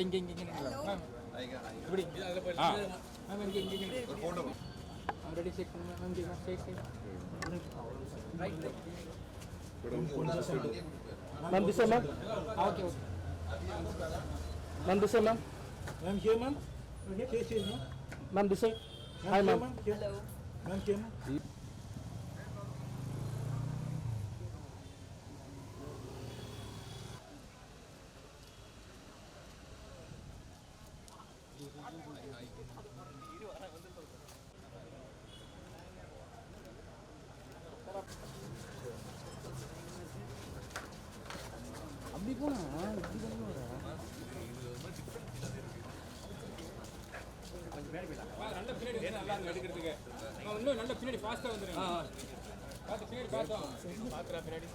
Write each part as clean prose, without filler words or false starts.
இங்கே இங்கே இங்கே மேம் இப்படி மேம் இங்கே இங்கே இங்கே ஒரு ஃபோட்டோ ஆல்ரெடி செக் பண்ணி மேம் இங்கே ma'am side side right Ma'am, this way, ma'am. Okay okay Ma'am, this way, ma'am. Ma'am, here, ma'am. Here, ma'am. Ma'am, this way. Hi, ma'am. Hello. Ma'am, here, ma'am. அப்படி போனா இப்படி பண்ண நல்ல பின்னாடி நல்லா இருக்கு எடுக்கிறதுக்கு இன்னும் நல்ல பின்னாடி ஃபாஸ்ட்டாக வந்துடுங்க பார்த்து பின்னாடி பார்த்தோம் பார்க்குறா பின்னாடி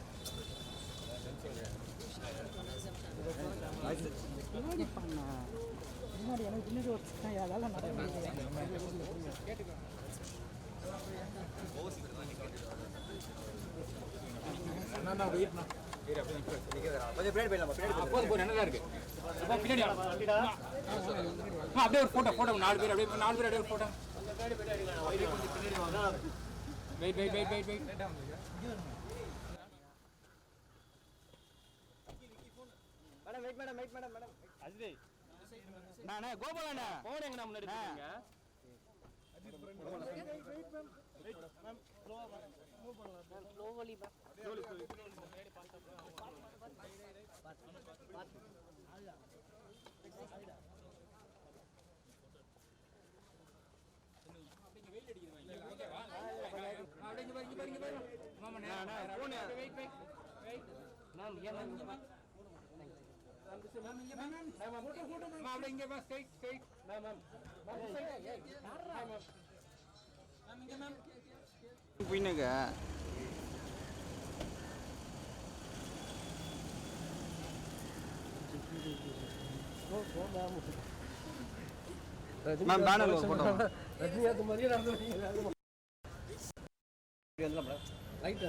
பின்னாடி பண்ணா முன்னாடி எனக்கு பின்னாடி ஒரு அதெல்லாம் கேட்டுக்கோ அண்ணா வெயிட்ண்ணா கொஞ்சம் பின்னாடி போயிடலாம் பின்னாடி போய் நல்லா இருக்கு பின்னாடி அப்படியே ஒரு ஃபோட்டோ 4 பேர் அப்படியே ஒரு ஃபோட்டோ வெயிட் மேடம் அஜய் நானே கோபாலண்ணா போன் எங்கண்ணா முன்னாடி இருக்கீங்க மேம் பேனர் போட்டோ ரஜினிகாந்த் மாதிரியே நடந்துறீங்க லைட்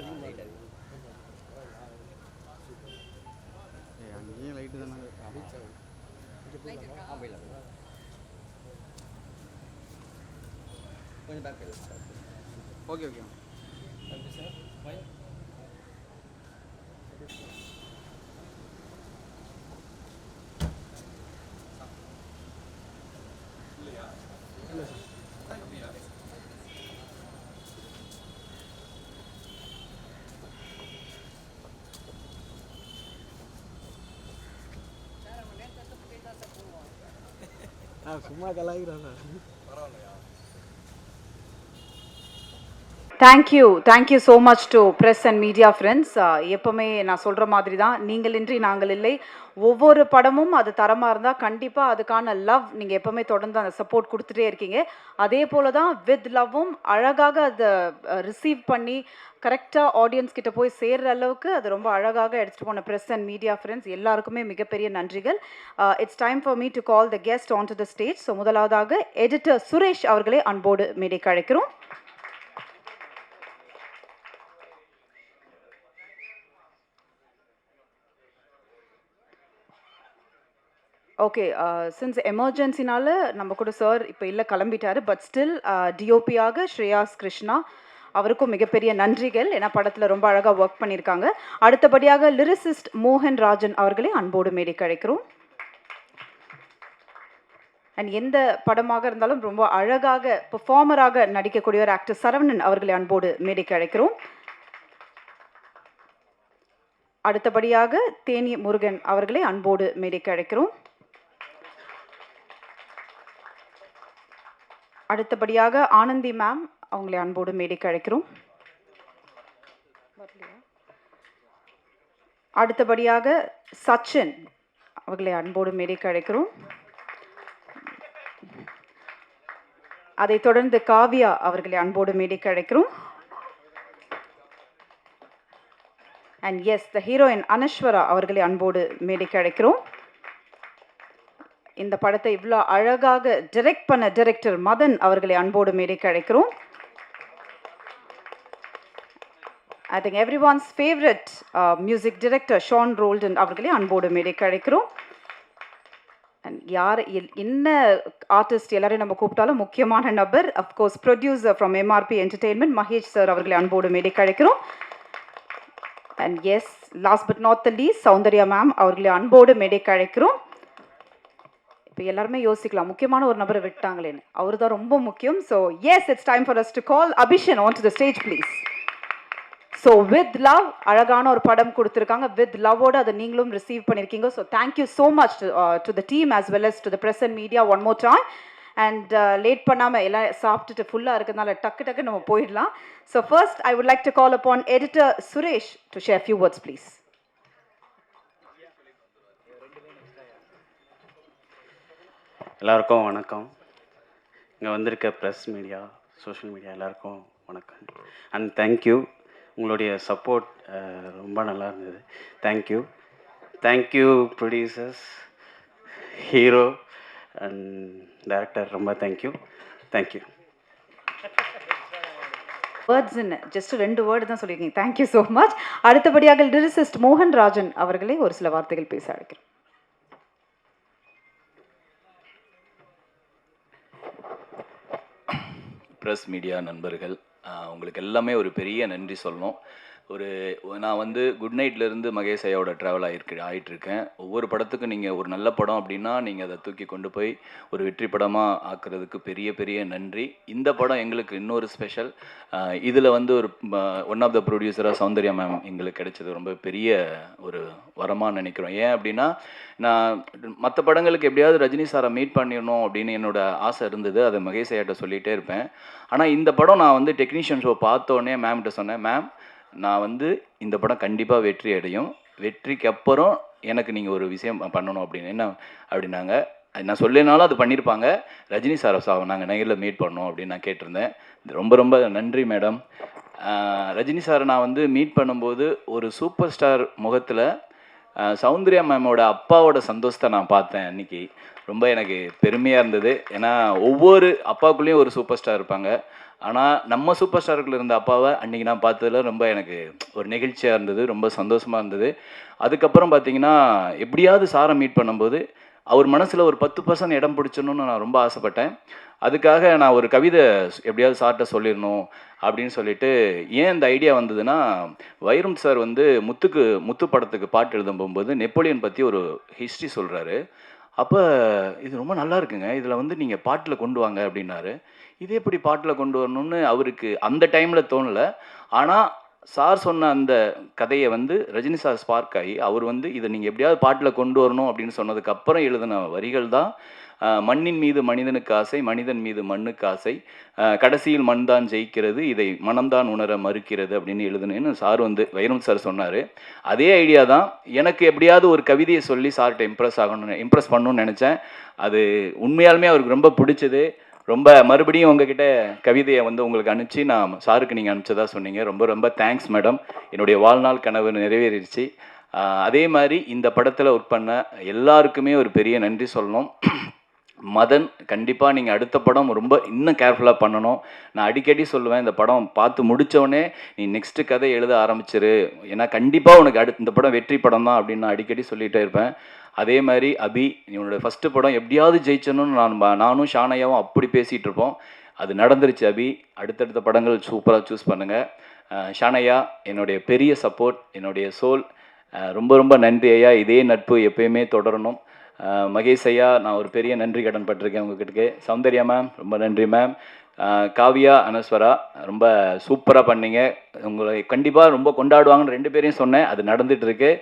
அங்கேயும் லைட்டு தானே கொஞ்சம் பேக் ஓகே ஓகே சும்மா கலாய்க்கிறாங்க thank you so much to press and media friends. எப்போவுமே நான் சொல்கிற மாதிரி தான், நீங்களின்றி நாங்கள் இல்லை. ஒவ்வொரு படமும் அது தரமாக இருந்தால் கண்டிப்பாக அதுக்கான லவ் நீங்கள் எப்போவுமே தொடர்ந்து அந்த சப்போர்ட் கொடுத்துட்டே இருக்கீங்க. அதே போல் தான் வித் லவ்வும் அழகாக அதை ரிசீவ் பண்ணி கரெக்டாக ஆடியன்ஸ் கிட்ட போய் சேர்கிற அளவுக்கு அது ரொம்ப அழகாக எடுத்துகிட்டு போன ப்ரெஸ் அண்ட் மீடியா ஃப்ரெண்ட்ஸ் எல்லாருக்குமே மிகப்பெரிய நன்றிகள். It's time for me to call the guest on to the stage. So முதலாவதாக எடிட்டர் சுரேஷ் அவர்களே அன்போடு மேடைக்கு அழைக்கிறோம். ஓகே, சின்ஸ் எமர்ஜென்சினால நம்ம கூட சார் இப்போ இல்லை கிளம்பிட்டாரு. பட் ஸ்டில் டிஓபியாக ஸ்ரேயாஸ் கிருஷ்ணா அவருக்கும் மிகப்பெரிய நன்றிகள். ஏன்னா படத்தில் ரொம்ப அழகாக ஒர்க் பண்ணியிருக்காங்க. அடுத்தபடியாக லிரிசிஸ்ட் மோகன் ராஜன் அவர்களே அன்போடு மேடைக்கு அழைக்கிறோம். அண்ட் எந்த படமாக இருந்தாலும் ரொம்ப அழகாக பெர்ஃபார்மராக நடிக்கக்கூடிய ஒரு ஆக்டர் சரவணன் அவர்களை அன்போடு மேடைக்கு அழைக்கிறோம். அடுத்தபடியாக தேனி முருகன் அவர்களை அன்போடு மேடைக்கு அழைக்கிறோம். அடுத்தபடியாக ஆனந்தி மேம் அவங்களை அன்போடு மேடைக்கு அழைக்கிறோம். அடுத்தபடியாக சச்சின் அவர்களை அன்போடு மேடைக்கு அழைக்கிறோம். அதைத் தொடர்ந்து காவ்யா அவர்களை அன்போடு மேடைக்கு அழைக்கிறோம். And yes, the heroine Anaswara அவர்களை அன்போடு மேடைக்கு அழைக்கிறோம். இந்த படத்தை இவ்வளோ அழகாக டைரக்ட் பண்ண டைரக்டர் மதன் அவர்களை அன்போடு மேடைக்கு அழைக்கிறோம். I think everyone's favourite music director Sean Roldan அவர்களை அன்போடு மேடைக்கு அழைக்கிறோம். அண்ட் யார் என்ன ஆர்டிஸ்ட் எல்லாரையும் நம்ம கூப்பிட்டாலும் முக்கியமான நபர் of course producer from MRP entertainment Mahesh sir அவர்களை அன்போடு மேடை கழைக்கிறோம். And yes, last but not the least Soundarya ma'am அவர்களை அன்போடு மேடை கழைக்கிறோம். இப்போ எல்லாருமே யோசிக்கலாம் முக்கியமான ஒரு நபரை விட்டாங்களேன்னு, அவர் தான் ரொம்ப முக்கியம். So yes, it's time for us to call Abishan on to the stage please. So with love அழகான ஒரு படம் கொடுத்துருக்காங்க, வித் லவ்வோடு அதை நீங்களும் ரிசீவ் பண்ணியிருக்கீங்க. So thank you so much to the team as well us to the press and media one more time. And late பண்ணாமல் எல்லாம் சாப்பிட்டுட்டு ஃபுல்லாக இருக்கிறதுனால டக்கு நம்ம போயிடலாம். So first I would like to call upon editor Suresh to share few words please. எல்லாருக்கும் வணக்கம். இங்கே வந்திருக்க ப்ரெஸ் மீடியா, சோஷியல் மீடியா எல்லாருக்கும் வணக்கம். அண்ட் தேங்க்யூ, உங்களுடைய சப்போர்ட் ரொம்ப நல்லா இருந்தது. Thank you producers, hero and director, ரொம்ப தேங்க்யூ. வேர்ட்ஸ்ன்னு ஜஸ்ட் 2 வேர்டு தான் சொல்லியிருக்கீங்க. Thank you so much. அடுத்தபடியாக லிரிசிஸ்ட் மோகன் ராஜன் அவர்களே ஒரு சில வார்த்தைகள் பேச அழைக்கிறேன். ப்ரெஸ் மீடியா நண்பர்கள், உங்களுக்கு எல்லாமே ஒரு பெரிய நன்றி சொல்லணும். நான் வந்து குட் நைட்லேருந்து மகேஷ் ஐயாவோட ட்ராவல் ஆகிட்டுருக்கேன். ஒவ்வொரு படத்துக்கும் நீங்கள் ஒரு நல்ல படம் அப்படின்னா நீங்கள் அதை தூக்கி கொண்டு போய் ஒரு வெற்றி படமாக ஆக்குறதுக்கு பெரிய நன்றி. இந்த படம் எங்களுக்கு இன்னொரு ஸ்பெஷல். இதில் வந்து ஒரு ஒன் ஆஃப் த ப்ரொடியூசராக சௌந்தர்யா மேம் எங்களுக்கு கிடைச்சது ரொம்ப பெரிய ஒரு வரமாக நினைக்கிறோம். ஏன் அப்படின்னா, நான் மற்ற படங்களுக்கு எப்படியாவது ரஜினி சாரை மீட் பண்ணிடணும் அப்படின்னு என்னோடய ஆசை இருந்தது. அதை மகேஷ் ஐயாட்ட சொல்லிகிட்டே இருப்பேன். ஆனால் இந்த படம் நான் வந்து டெக்னீஷியன் ஷோ பார்த்தோன்னே மேம்கிட்ட சொன்னேன், மேம் நான் வந்து இந்த படம் கண்டிப்பாக வெற்றி அடையும், வெற்றிக்கு அப்புறம் எனக்கு நீங்கள் ஒரு விஷயம் பண்ணணும் அப்படின்னு. என்ன அப்படின்னாங்க, நான் சொல்லினாலும் அது பண்ணியிருப்பாங்க, ரஜினி சாரை நாங்கள் நேரில் மீட் பண்ணோம் அப்படின்னு நான் கேட்டிருந்தேன். ரொம்ப நன்றி மேடம். ரஜினி சாரை நான் வந்து மீட் பண்ணும்போது ஒரு சூப்பர் ஸ்டார் முகத்தில் சௌந்தர்யா மேமோட அப்பாவோட சந்தோஷத்தை நான் பார்த்தேன் அன்றைக்கி. ரொம்ப எனக்கு பெருமையாக இருந்தது. ஏன்னா ஒவ்வொரு அப்பாவுக்குள்ளேயும் ஒரு சூப்பர் ஸ்டார் இருப்பாங்க. ஆனால் நம்ம சூப்பர் ஸ்டாருக்குள்ள இருந்த அப்பாவை அன்றைக்கி நான் பார்த்ததில் ரொம்ப எனக்கு ஒரு நெகிழ்ச்சியாக இருந்தது, ரொம்ப சந்தோஷமாக இருந்தது. அதுக்கப்புறம் பார்த்தீங்கன்னா, எப்படியாவது சாரை மீட் பண்ணும்போது அவர் மனசில் ஒரு 10% இடம் பிடிச்சணும்னு நான் ரொம்ப ஆசைப்பட்டேன். அதுக்காக நான் ஒரு கவிதை எப்படியாவது சார்கிட்ட சொல்லிடணும் அப்படின்னு சொல்லிட்டு, ஏன் இந்த ஐடியா வந்ததுன்னா, வைரம் சார் வந்து முத்து படத்துக்கு பாட்டு எழுத போகும்போது நெப்போலியன் பற்றி ஒரு ஹிஸ்ட்ரி சொல்கிறாரு. அப்போ இது ரொம்ப நல்லா இருக்குங்க, இதில் வந்து நீங்கள் பாட்டில் கொண்டு வாங்க அப்படின்னாரு. இது எப்படி பாட்டில் கொண்டு வரணும்னு அவருக்கு அந்த டைமில் தோணலை. ஆனால் சார் சொன்ன அந்த கதையை வந்து ரஜினி சார் ஸ்பார்க் ஆகி அவர் வந்து இதை நீங்கள் எப்படியாவது பாட்டில் கொண்டு வரணும் அப்படின்னு சொன்னதுக்கப்புறம் எழுதின வரிகள் தான் மண்ணின் மீது மனிதனுக்கு ஆசை, மனிதன் மீது மண்ணுக்கு ஆசை, கடைசியில் மண் தான் ஜெயிக்கிறது, இதை மனம்தான் உணர மறுக்கிறது அப்படின்னு எழுதுனேன்னு சார் வந்து வைரம் சார் சொன்னார். அதே ஐடியா தான் எனக்கு எப்படியாவது ஒரு கவிதையை சொல்லி சார்கிட்ட இம்ப்ரெஸ் பண்ணணும்னு நினச்சேன். அது உண்மையாலுமே அவருக்கு ரொம்ப பிடிச்சது. ரொம்ப மறுபடியும் உங்ககிட்ட கவிதையை வந்து உங்களுக்கு அனுப்பிச்சு நான் சாருக்கு நீங்கள் அனுப்பிச்சதா சொன்னீங்க. ரொம்ப தேங்க்ஸ் மேடம். என்னுடைய வாழ்நாள் கனவு நிறைவேறிடுச்சு. அதே மாதிரி இந்த படத்தில் ஒர்க் பண்ண எல்லாருக்குமே ஒரு பெரிய நன்றி சொல்லணும். மதன், கண்டிப்பாக நீங்கள் அடுத்த படம் ரொம்ப இன்னும் கேர்ஃபுல்லாக பண்ணணும். நான் அடிக்கடி சொல்லுவேன், இந்த படம் பார்த்து முடித்தோடனே நீ நெக்ஸ்ட்டு கதை எழுத ஆரம்பிச்சிரு, ஏன்னா கண்டிப்பாக உனக்கு இந்த படம் வெற்றி படம் தான் அப்படின்னு நான் அடிக்கடி சொல்லிகிட்டே இருப்பேன். அதே மாதிரி அபி, என்னோடய ஃபஸ்ட்டு படம் எப்படியாவது ஜெயிச்சணும்னு நானும் ஷானையாவும் அப்படி பேசிகிட்டு இருப்போம். அது நடந்துருச்சு அபி. அடுத்தடுத்த படங்கள் சூப்பராக சூஸ் பண்ணுங்கள். ஷானையா, என்னுடைய பெரிய சப்போர்ட், என்னுடைய சோல். ரொம்ப நன்றி ஐயா. இதே நட்பு எப்பயுமே தொடரணும். மகேஷ் ஐயா, நான் ஒரு பெரிய நன்றி கடன் பட்டிருக்கேன் உங்ககிட்ட. சௌந்தர்யா மேம், ரொம்ப நன்றி மேம். காவியா, அனஸ்வரா, ரொம்ப சூப்பராக பண்ணீங்க. உங்களை கண்டிப்பாக ரொம்ப கொண்டாடுவாங்கன்னு 2 பேரையும் சொன்னேன். அது நடந்துகிட்ருக்கு.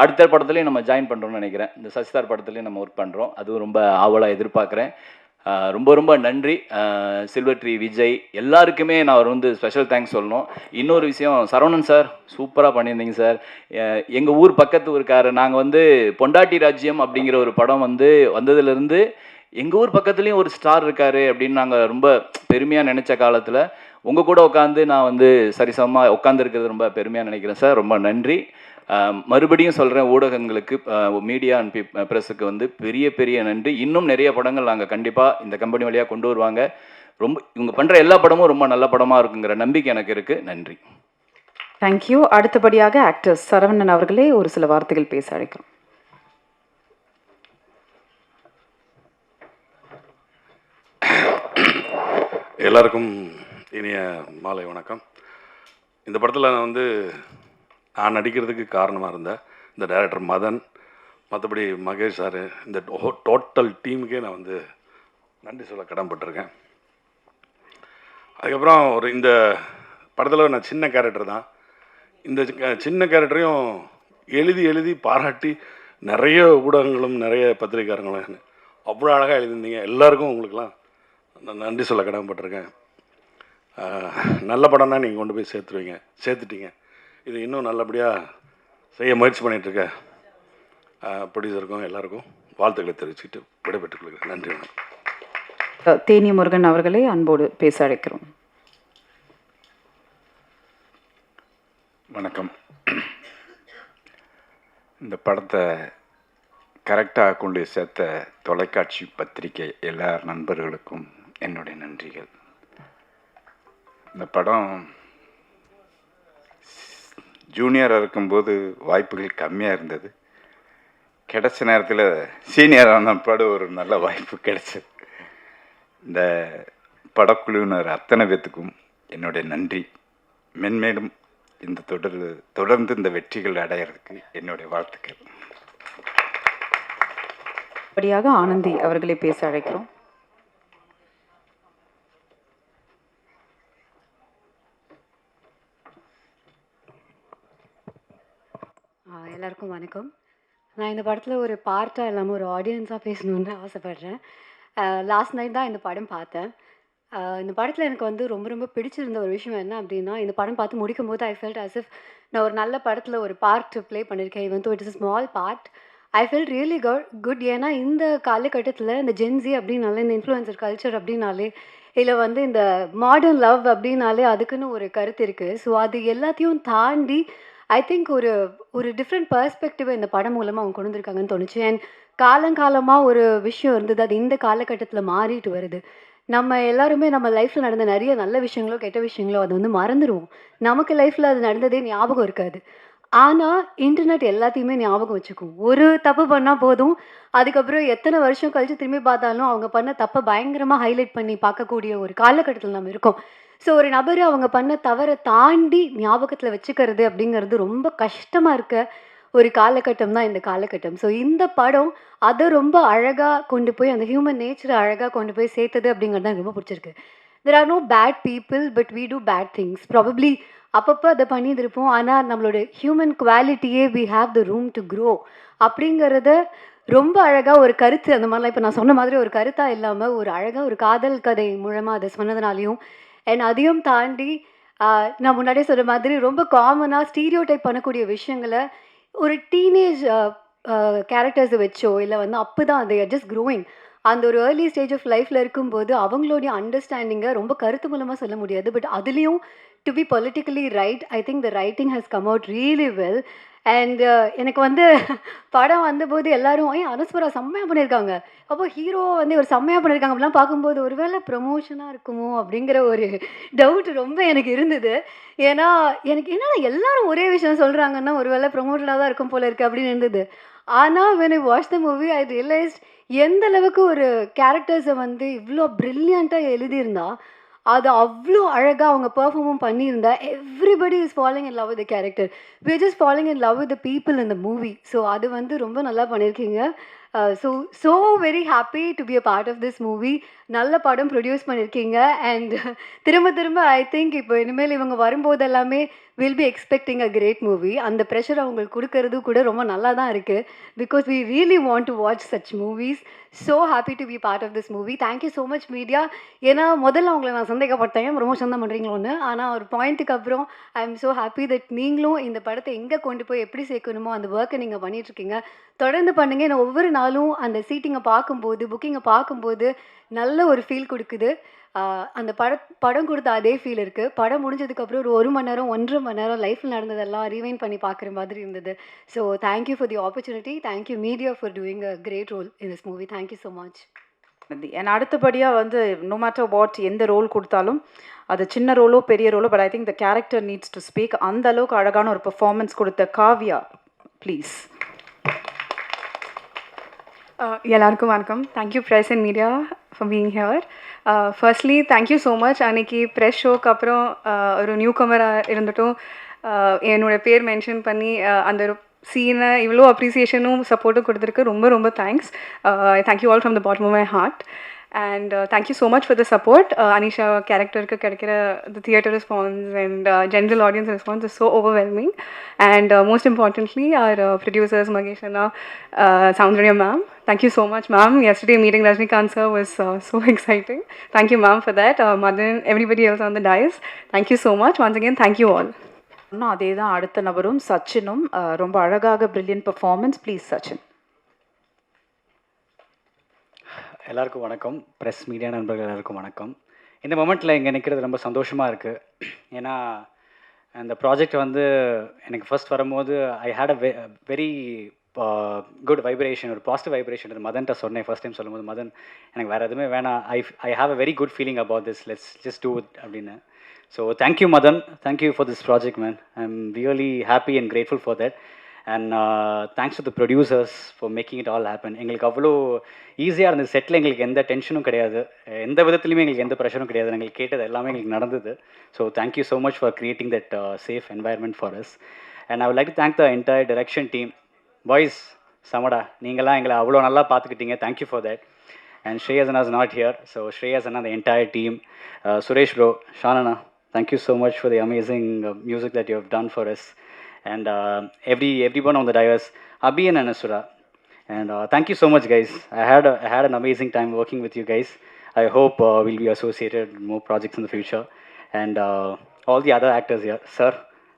அடுத்த படத்துலையும் நம்ம ஜாயின் பண்ணுறோம்னு நினைக்கிறேன். இந்த சசிதார் படத்துலையும் நம்ம ஒர்க் பண்ணுறோம். அதுவும் ரொம்ப ஆவலாக எதிர்பார்க்குறேன். ரொம்ப நன்றி. சில்வர் ட்ரீ விஜய் எல்லாருக்குமே நான் வந்து ஸ்பெஷல் தேங்க்ஸ் சொல்லணும். இன்னொரு விஷயம், சரவணன் சார் சூப்பராக பண்ணியிருந்தீங்க சார். எங்கள் ஊர் பக்கத்து ஊருக்காரு, நாங்கள் வந்து பொண்டாட்டி ராஜ்யம் அப்படிங்கிற ஒரு படம் வந்து வந்ததுலேருந்து எங்கள் ஊர் பக்கத்துலேயும் ஒரு ஸ்டார் இருக்கார் அப்படின்னு நாங்கள் ரொம்ப பெருமையாக நினச்ச காலத்தில் உங்கள் கூட உட்காந்து நான் வந்து சரிசமமாக உட்காந்துருக்கிறது ரொம்ப பெருமையாக நினைக்கிறேன் சார். ரொம்ப நன்றி. மறுபடியும் சொல்கிறேன், ஊடகங்களுக்கு, மீடியா அண்ட் ப்ரெஸ்ஸுக்கு வந்து பெரிய நன்றி. இன்னும் நிறைய படங்கள் நாங்கள் கண்டிப்பாக இந்த கம்பெனி வழியாக கொண்டு வருவாங்க. இவங்க பண்ணுற எல்லா படமும் ரொம்ப நல்ல படமாக இருக்குங்கிற நம்பிக்கை எனக்கு இருக்குது. நன்றி. தேங்க்யூ. அடுத்தபடியாக ஆக்டர் சரவணன் அவர்களே ஒரு சில வார்த்தைகள் பேச அழைக்கிறோம். எல்லாருக்கும் இனிய மாலை வணக்கம். இந்த படத்தில் நான் நடிக்கிறதுக்கு காரணமாக இருந்தேன் இந்த டைரக்டர் மதன், மற்றபடி மகேஷ் சார், இந்த டோட்டல் டீமுக்கே நான் நன்றி சொல்ல கடமைப்பட்டிருக்கேன். அதுக்கப்புறம் இந்த படத்தில் நான் சின்ன கேரக்டர் தான். இந்த சின்ன கேரக்டரையும் எழுதி பாராட்டி நிறைய ஊடகங்களும் நிறைய பத்திரிகைக்காரங்களும் அவ்வளோ அழகாக எழுதியிருந்தீங்க. எல்லாருக்கும் உங்களுக்கெல்லாம் நான் நன்றி சொல்ல கடமைப்பட்டிருக்கேன். நல்ல படம்னா நீங்கள் கொண்டு போய் சேர்த்துட்டீங்க. இது இன்னும் நல்லபடியாக செய்ய முயற்சி பண்ணிகிட்ருக்க ப்ரொடியூசருக்கும் எல்லாருக்கும் வாழ்த்துக்களை தெரிவிச்சுக்கிட்டு விடைபெற்றுக் கொள்கிறேன். நன்றி, வணக்கம். தேனி முருகன் அவர்களை அன்போடு பேச அழைக்கிறோம். வணக்கம். இந்த படத்தை கரெக்டாக கொண்டு சேர்த்த தொலைக்காட்சி பத்திரிகை எல்லா நண்பர்களுக்கும் என்னுடைய நன்றிகள். இந்த படம் ஜூனியராக இருக்கும்போது வாய்ப்புகள் கம்மியாக இருந்தது. கிடைச்ச நேரத்தில் சீனியரான படம் ஒரு நல்ல வாய்ப்பு கிடைச்சது. இந்த படக்குழுவினர் அத்தனை பேத்துக்கும் என்னுடைய நன்றி. மென்மேலும் இந்த தொடர்ந்து இந்த வெற்றிகள் அடையிறதுக்கு என்னுடைய வாழ்த்துக்கள். படியாக ஆனந்தி அவர்களை பேச அழைக்கிறோம். எல்லாருக்கும் வணக்கம். நான் இந்த படத்தில் ஒரு பார்ட்டாக இல்லாமல் ஒரு ஆடியன்ஸாக பேசணுன்னு ஆசைப்பட்றேன். லாஸ்ட் நைட் தான் இந்த படம் பார்த்தேன். இந்த படத்தில் எனக்கு ரொம்ப ரொம்ப பிடிச்சிருந்த ஒரு விஷயம் என்ன அப்படின்னா, இந்த படம் பார்த்து முடிக்கும் போது ஐ ஃபெல்ட் அஸ் இஃப் நான் ஒரு நல்ல படத்தில் ஒரு பார்ட் ப்ளே பண்ணியிருக்கேன். It is small part. I felt really good. ஏன்னா இந்த காலகட்டத்தில் இந்த ஜென்சி அப்படின்னாலே, இந்த இன்ஃப்ளூயன்சர் கல்ச்சர் அப்படின்னாலே, இல்லை இந்த மாடர்ன் லவ் அப்படின்னாலே அதுக்குன்னு ஒரு கருத்து இருக்குது. ஸோ அது எல்லாத்தையும் தாண்டி ஐ திங்க் ஒரு டிஃப்ரெண்ட் பெர்ஸ்பெக்டிவை இந்த படம் மூலமாக அவங்க கொண்டு வந்திருக்காங்கன்னு தோணுச்சு. அண்ட் காலங்காலமாக ஒரு விஷயம் இருந்தது, அது இந்த காலகட்டத்தில் மாறிட்டு வருது. நம்ம எல்லாருமே நம்ம லைஃப்பில் நடந்த நிறைய நல்ல விஷயங்களோ கெட்ட விஷயங்களோ அது மறந்துடுவோம். நமக்கு லைஃப்பில் அது நடந்ததே ஞாபகம் இருக்காது. ஆனால் இன்டர்நெட் எல்லாத்தையுமே ஞாபகம் வச்சுக்கும். ஒரு தப்பு பண்ணால் போதும், அதுக்கப்புறம் எத்தனை வருஷம் கழித்து திரும்பி பார்த்தாலும் அவங்க பண்ண தப்பை பயங்கரமாக ஹைலைட் பண்ணி பார்க்கக்கூடிய ஒரு காலகட்டத்தில் நம்ம இருக்கோம். ஸோ ஒரு நபர் அவங்க பண்ண தவறை தாண்டி ஞாபகத்தில் வச்சுக்கிறது அப்படிங்கிறது ரொம்ப கஷ்டமாக இருக்க ஒரு காலகட்டம் தான் இந்த காலகட்டம். ஸோ இந்த படம் அதை ரொம்ப அழகாக கொண்டு போய் அந்த ஹியூமன் நேச்சரை அழகாக கொண்டு போய் சேர்த்தது அப்படிங்கிறது தான் ரொம்ப பிடிச்சிருக்கு. There are no bad people, but we do bad things. Probably அப்பப்போ அதை பண்ணியிருப்போம். ஆனால் நம்மளோட ஹியூமன் குவாலிட்டியே we have the room to grow அப்படிங்கிறத ரொம்ப அழகாக ஒரு கருத்து, அந்த மாதிரிலாம் இப்போ நான் சொன்ன மாதிரி ஒரு கருத்தாக இல்லாமல் ஒரு அழகாக ஒரு காதல் கதை மூலமாக அதை சொன்னதுனாலையும், அண்ட் அதையும் தாண்டி நான் முன்னாடியே சொன்ன மாதிரி ரொம்ப காமனாக ஸ்டீரியோ டைப் பண்ணக்கூடிய விஷயங்களை ஒரு டீனேஜ் கேரக்டர்ஸை வச்சோ இல்லை அப்போ தான் அது ஜஸ்ட் க்ரோயிங் அந்த ஒரு ஏர்லி ஸ்டேஜ் ஆஃப் லைஃப்பில் இருக்கும்போது அவங்களுடைய அண்டர்ஸ்டாண்டிங்கை ரொம்ப கருத்து மூலமாக சொல்ல முடியாது. பட் அதுலேயும் to be politically right, I think the writing has come out really well. And எனக்கு படம் வந்தபோது எல்லாரும் அனுஸ்வரா செம்மையாக பண்ணியிருக்காங்க, அப்போ ஹீரோ ஒரு செம்மையாக பண்ணியிருக்காங்க அப்படிலாம் பார்க்கும்போது ஒருவேளை ப்ரமோஷனாக இருக்குமோ அப்படிங்கிற ஒரு டவுட் ரொம்ப எனக்கு இருந்தது. ஏன்னா எனக்கு என்னன்னா எல்லாரும் ஒரே விஷயம் சொல்கிறாங்கன்னா ஒருவேளை ப்ரமோஷனாக தான் இருக்கும் போல இருக்குது அப்படின்னு இருந்தது. ஆனால் when I watched the movie I realized எந்த அளவுக்கு ஒரு கேரக்டர்ஸை இவ்வளோ ப்ரில்லியண்ட்டாக எழுதியிருந்தா அது அவ்வளோ அழகாக அவங்க பெர்ஃபார்மும் பண்ணியிருந்தா. Everybody is falling in love with the character, we are just falling in love with the people in the movie. So அது ரொம்ப நல்லா பண்ணியிருக்கீங்க. So very happy to be a part of this movie. நல்ல படம் produce பண்ணியிருக்கீங்க. And திரும்ப I think இப்போ இனிமேல் இவங்க வரும்போது எல்லாமே will be expecting a great movie. அந்த ப்ரெஷர் அவங்களுக்கு கொடுக்கறது கூட ரொம்ப நல்லா தான் இருக்குது. Because we really want to watch such movies. So happy to be part of this movie. Thank you so much media. ஏன்னா முதல்ல அவங்கள நான் சந்தேகப்பட்டேன், ப்ரொமோஷன் தான் பண்ணுறீங்களோன்னு. ஆனால் ஒரு பாயிண்ட்டுக்கு அப்புறம் I am so happy that நீங்களும் இந்த படத்தை எங்கே கொண்டு போய் எப்படி சேர்க்கணுமோ அந்த ஒர்க்கை நீங்கள் பண்ணிகிட்ருக்கீங்க. தொடர்ந்து பண்ணுங்கள். ஏன்னா ஒவ்வொரு நாளும் அந்த சீட்டிங்கை பார்க்கும்போது, புக்கிங்கை பார்க்கும்போது நல்ல ஒரு ஃபீல் கொடுக்குது. அந்த படம் கொடுத்த அதே ஃபீல் இருக்குது. படம் முடிஞ்சதுக்கப்புறம் ஒரு 1 மணி நேரம் 1.5 மணி நேரம் லைஃப்பில் நடந்ததெல்லாம் ரீவைண்ட் பண்ணி பார்க்குற மாதிரி இருந்தது. So thank you for the opportunity. Thank you media for doing a great role in this movie. Thank you so much. And அடுத்தபடியாக நோ மேட்டர் வாட் எந்த ரோல் கொடுத்தாலும் அது சின்ன ரோலோ பெரிய ரோலோ, but I think the character needs to speak. அந்த அளவுக்கு அழகான ஒரு பெர்ஃபார்மன்ஸ் கொடுத்த காவ்யா, ப்ளீஸ். எல்லாருக்கும் வணக்கம். Thank you press and media for being here. Firstly, thank you so much. அன்னைக்கு ப்ரெஸ் ஷோக்கு அப்புறம் ஒரு நியூ கமராக இருந்துட்டும் என்னோட பேர் மென்ஷன் பண்ணி அந்த சீனை இவ்வளோ அப்ரிசியேஷனும் சப்போர்ட்டும் கொடுத்துருக்கு ரொம்ப ரொம்ப thanks. Thank you all from the bottom of my heart. And thank you so much for the support. Anisha character the theatre response and general audience response is so overwhelming. And most importantly, our producers Magesh Anna, Soundarya ma'am. Thank you so much, ma'am. Yesterday meeting Rajnikant sir was so exciting. Thank you, ma'am, for that. Madan, everybody else on the dais. Thank you so much. Once again, thank you all. அதே தான் அடுத்த நபரும் சச்சினும் ரொம்ப அழகாக brilliant performance. Please Sachin. எல்லாருக்கும் வணக்கம். Press media நண்பர்கள் எல்லாருக்கும் வணக்கம். இந்த மொமெண்ட்டில் இங்கே நிற்கிறது ரொம்ப சந்தோஷமாக இருக்குது. ஏன்னா அந்த ப்ராஜெக்ட் வந்து எனக்கு ஃபர்ஸ்ட் வரும்போது I had a very good vibration, ஒரு பாசிட்டிவ் வைப்ரேஷன். அது மதன்கிட்ட சொன்னேன் ஃபர்ஸ்ட் டைம் சொல்லும்போது, மதன் எனக்கு வேறு எதுவுமே வேணாம், I have a very good feeling about this, let's just do it அப்படின்னு. So thank you Madan, thank you for this project man. I am really happy and grateful for that. And thanks to the producers for making it all happen. எங்களுக்கு அவ்வளோ ஈஸியாக இருந்தது. Settle எங்களுக்கு எந்த டென்ஷனும் கிடையாது, எந்த விதத்துலையுமே எங்களுக்கு எந்த ப்ரெஷரும் கிடையாது. எங்களுக்கு கேட்டது எல்லாமே எங்களுக்கு நடந்தது. So thank you so much for creating that safe environment for us. And I would like to thank the entire direction team. Boys சமடா, நீங்களாம் எங்களை அவ்வளோ நல்லா பார்த்துக்கிட்டீங்க. Thank you for that. And Shreyas அண்ணா is not here. So Shreyas அண்ணா, the entire team, Suresh bro, ஷானண்ணா, thank you so much for the amazing music that you have done for us. And everyone on the dais, Abhi and Anasura. And thank you so much, guys. I had an amazing time working with you guys. I hope we'll be associated with more projects in the future. And all the other actors here, sir,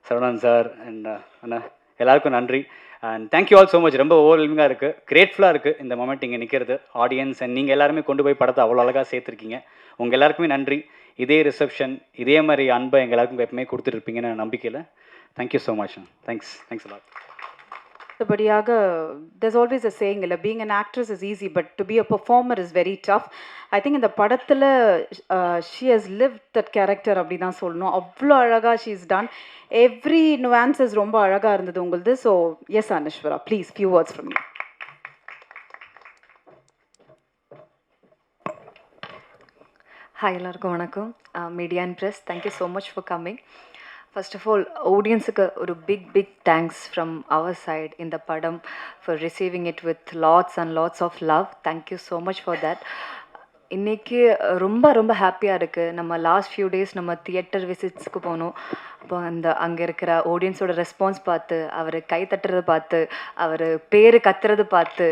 Saravanan sir, and Anna, எல்லாருக்கும் நன்றி. And thank you all so much. ரொம்ப ஓவர்வெல்மிங்காக இருக்குது, கிரேட்ஃபுல்லாக இருக்குது இந்த moment இங்கே நிற்கிறது. Audience and நீங்கள் எல்லாருமே கொண்டு போய் படத்தை அவ்வளோ அழகாக சேர்த்துருக்கீங்க. உங்கள் எல்லாருக்குமே நன்றி. இதே ரிசப்ஷன், இதே மாதிரி அன்பை எங்கள் எல்லாருக்கும் எப்பவுமே கொடுத்துட்ருப்பீங்கன்னு நம்பிக்கையில். Thank you so much. Thanks a lot. அடுத்தபடியாக there's always a saying இல்லை, being an actress is easy but to be a performer is very tough. I think இந்த படத்தில் she has lived that character அப்படி தான் சொல்லணும். அவ்வளோ அழகாக she is done. every nuances ரொம்ப அழகாக இருந்தது உங்களுது. So yes Anaswara, please few words from you. Hi, எல்லாருக்கும் வணக்கம். Media and press, thank you so much for coming. First of all ஆடியன்ஸுக்கு ஒரு big thanks from our side. இந்த படம் for receiving it with lots and lots of love. Thank you so much for that. இன்றைக்கி ரொம்ப ஹாப்பியாக இருக்குது. நம்ம லாஸ்ட் ஃபியூ டேஸ் நம்ம தியேட்டர் விசிட்ஸ்க்கு போனோம். அப்போ அங்கே இருக்கிற ஆடியன்ஸோட ரெஸ்பான்ஸ் பார்த்து, அவர் கை தட்டுறது பார்த்து, அவர் பேர் கத்துறது பார்த்து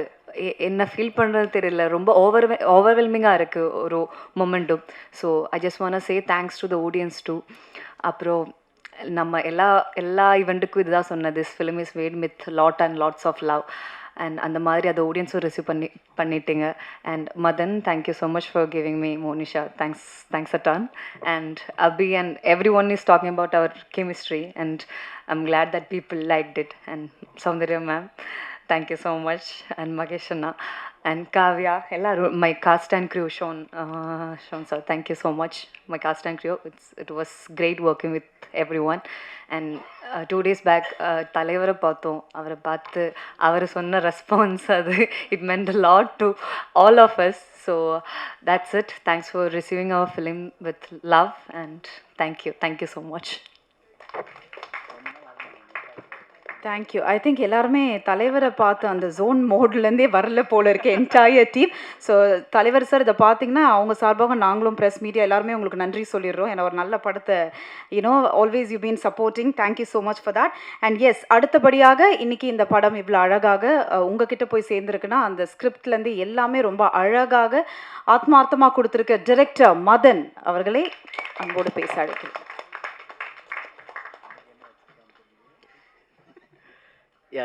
என்ன ஃபீல் பண்ணுறது தெரியல. ரொம்ப ஓவர்வெல்மிங்காக இருக்குது ஒரு மொமெண்ட்டும். So I just want say thanks to the audience too. அப்புறம் நம்ம எல்லா ஈவெண்ட்டுக்கும் இதுதான் சொன்னது, this film is made with lots of love. And அந்த மாதிரி அதை ஆடியன்ஸும் ரிசீவ் பண்ணிட்டீங்க. And Madan, thank you so much for giving me Monisha. Thanks a ton. And Abhi and everyone is talking about our chemistry and I am glad that people liked it. And Soundarya ma'am, thank you so much. And Magesh Anna and Kavya, my cast and crew, Sean sir, thank you so much. My cast and crew, it was great working with everyone. And 2 days back தலைவரை பார்த்தோம். அவரை பார்த்து அவர் சொன்ன response, அது it meant a lot to all of us. So that's it. Thanks for receiving our film with love and thank you so much. Thank you. I think எல்லாருமே தலைவரை பார்த்து அந்த ஜோன் மோட்லேருந்தே வரல போல இருக்கு என்டையர் டீம். ஸோ தலைவர் sir இதை பார்த்தீங்கன்னா அவங்க சார்பாக நாங்களும் ப்ரெஸ் மீடியா எல்லாருமே உங்களுக்கு நன்றி சொல்லிடுறோம். ஏன்னா ஒரு நல்ல படத்தை always you been supporting. Thank you so much for that. And yes, அடுத்தபடியாக இன்றைக்கி இந்த படம் இவ்வளோ அழகாக உங்ககிட்ட போய் சேர்ந்துருக்குன்னா அந்த ஸ்கிரிப்ட்லேருந்து எல்லாமே ரொம்ப அழகாக ஆத்மார்த்தமாக கொடுத்துருக்க டிரெக்டர் மதன் அவர்களே அன்போடு பேச அழைக்கிறேன்.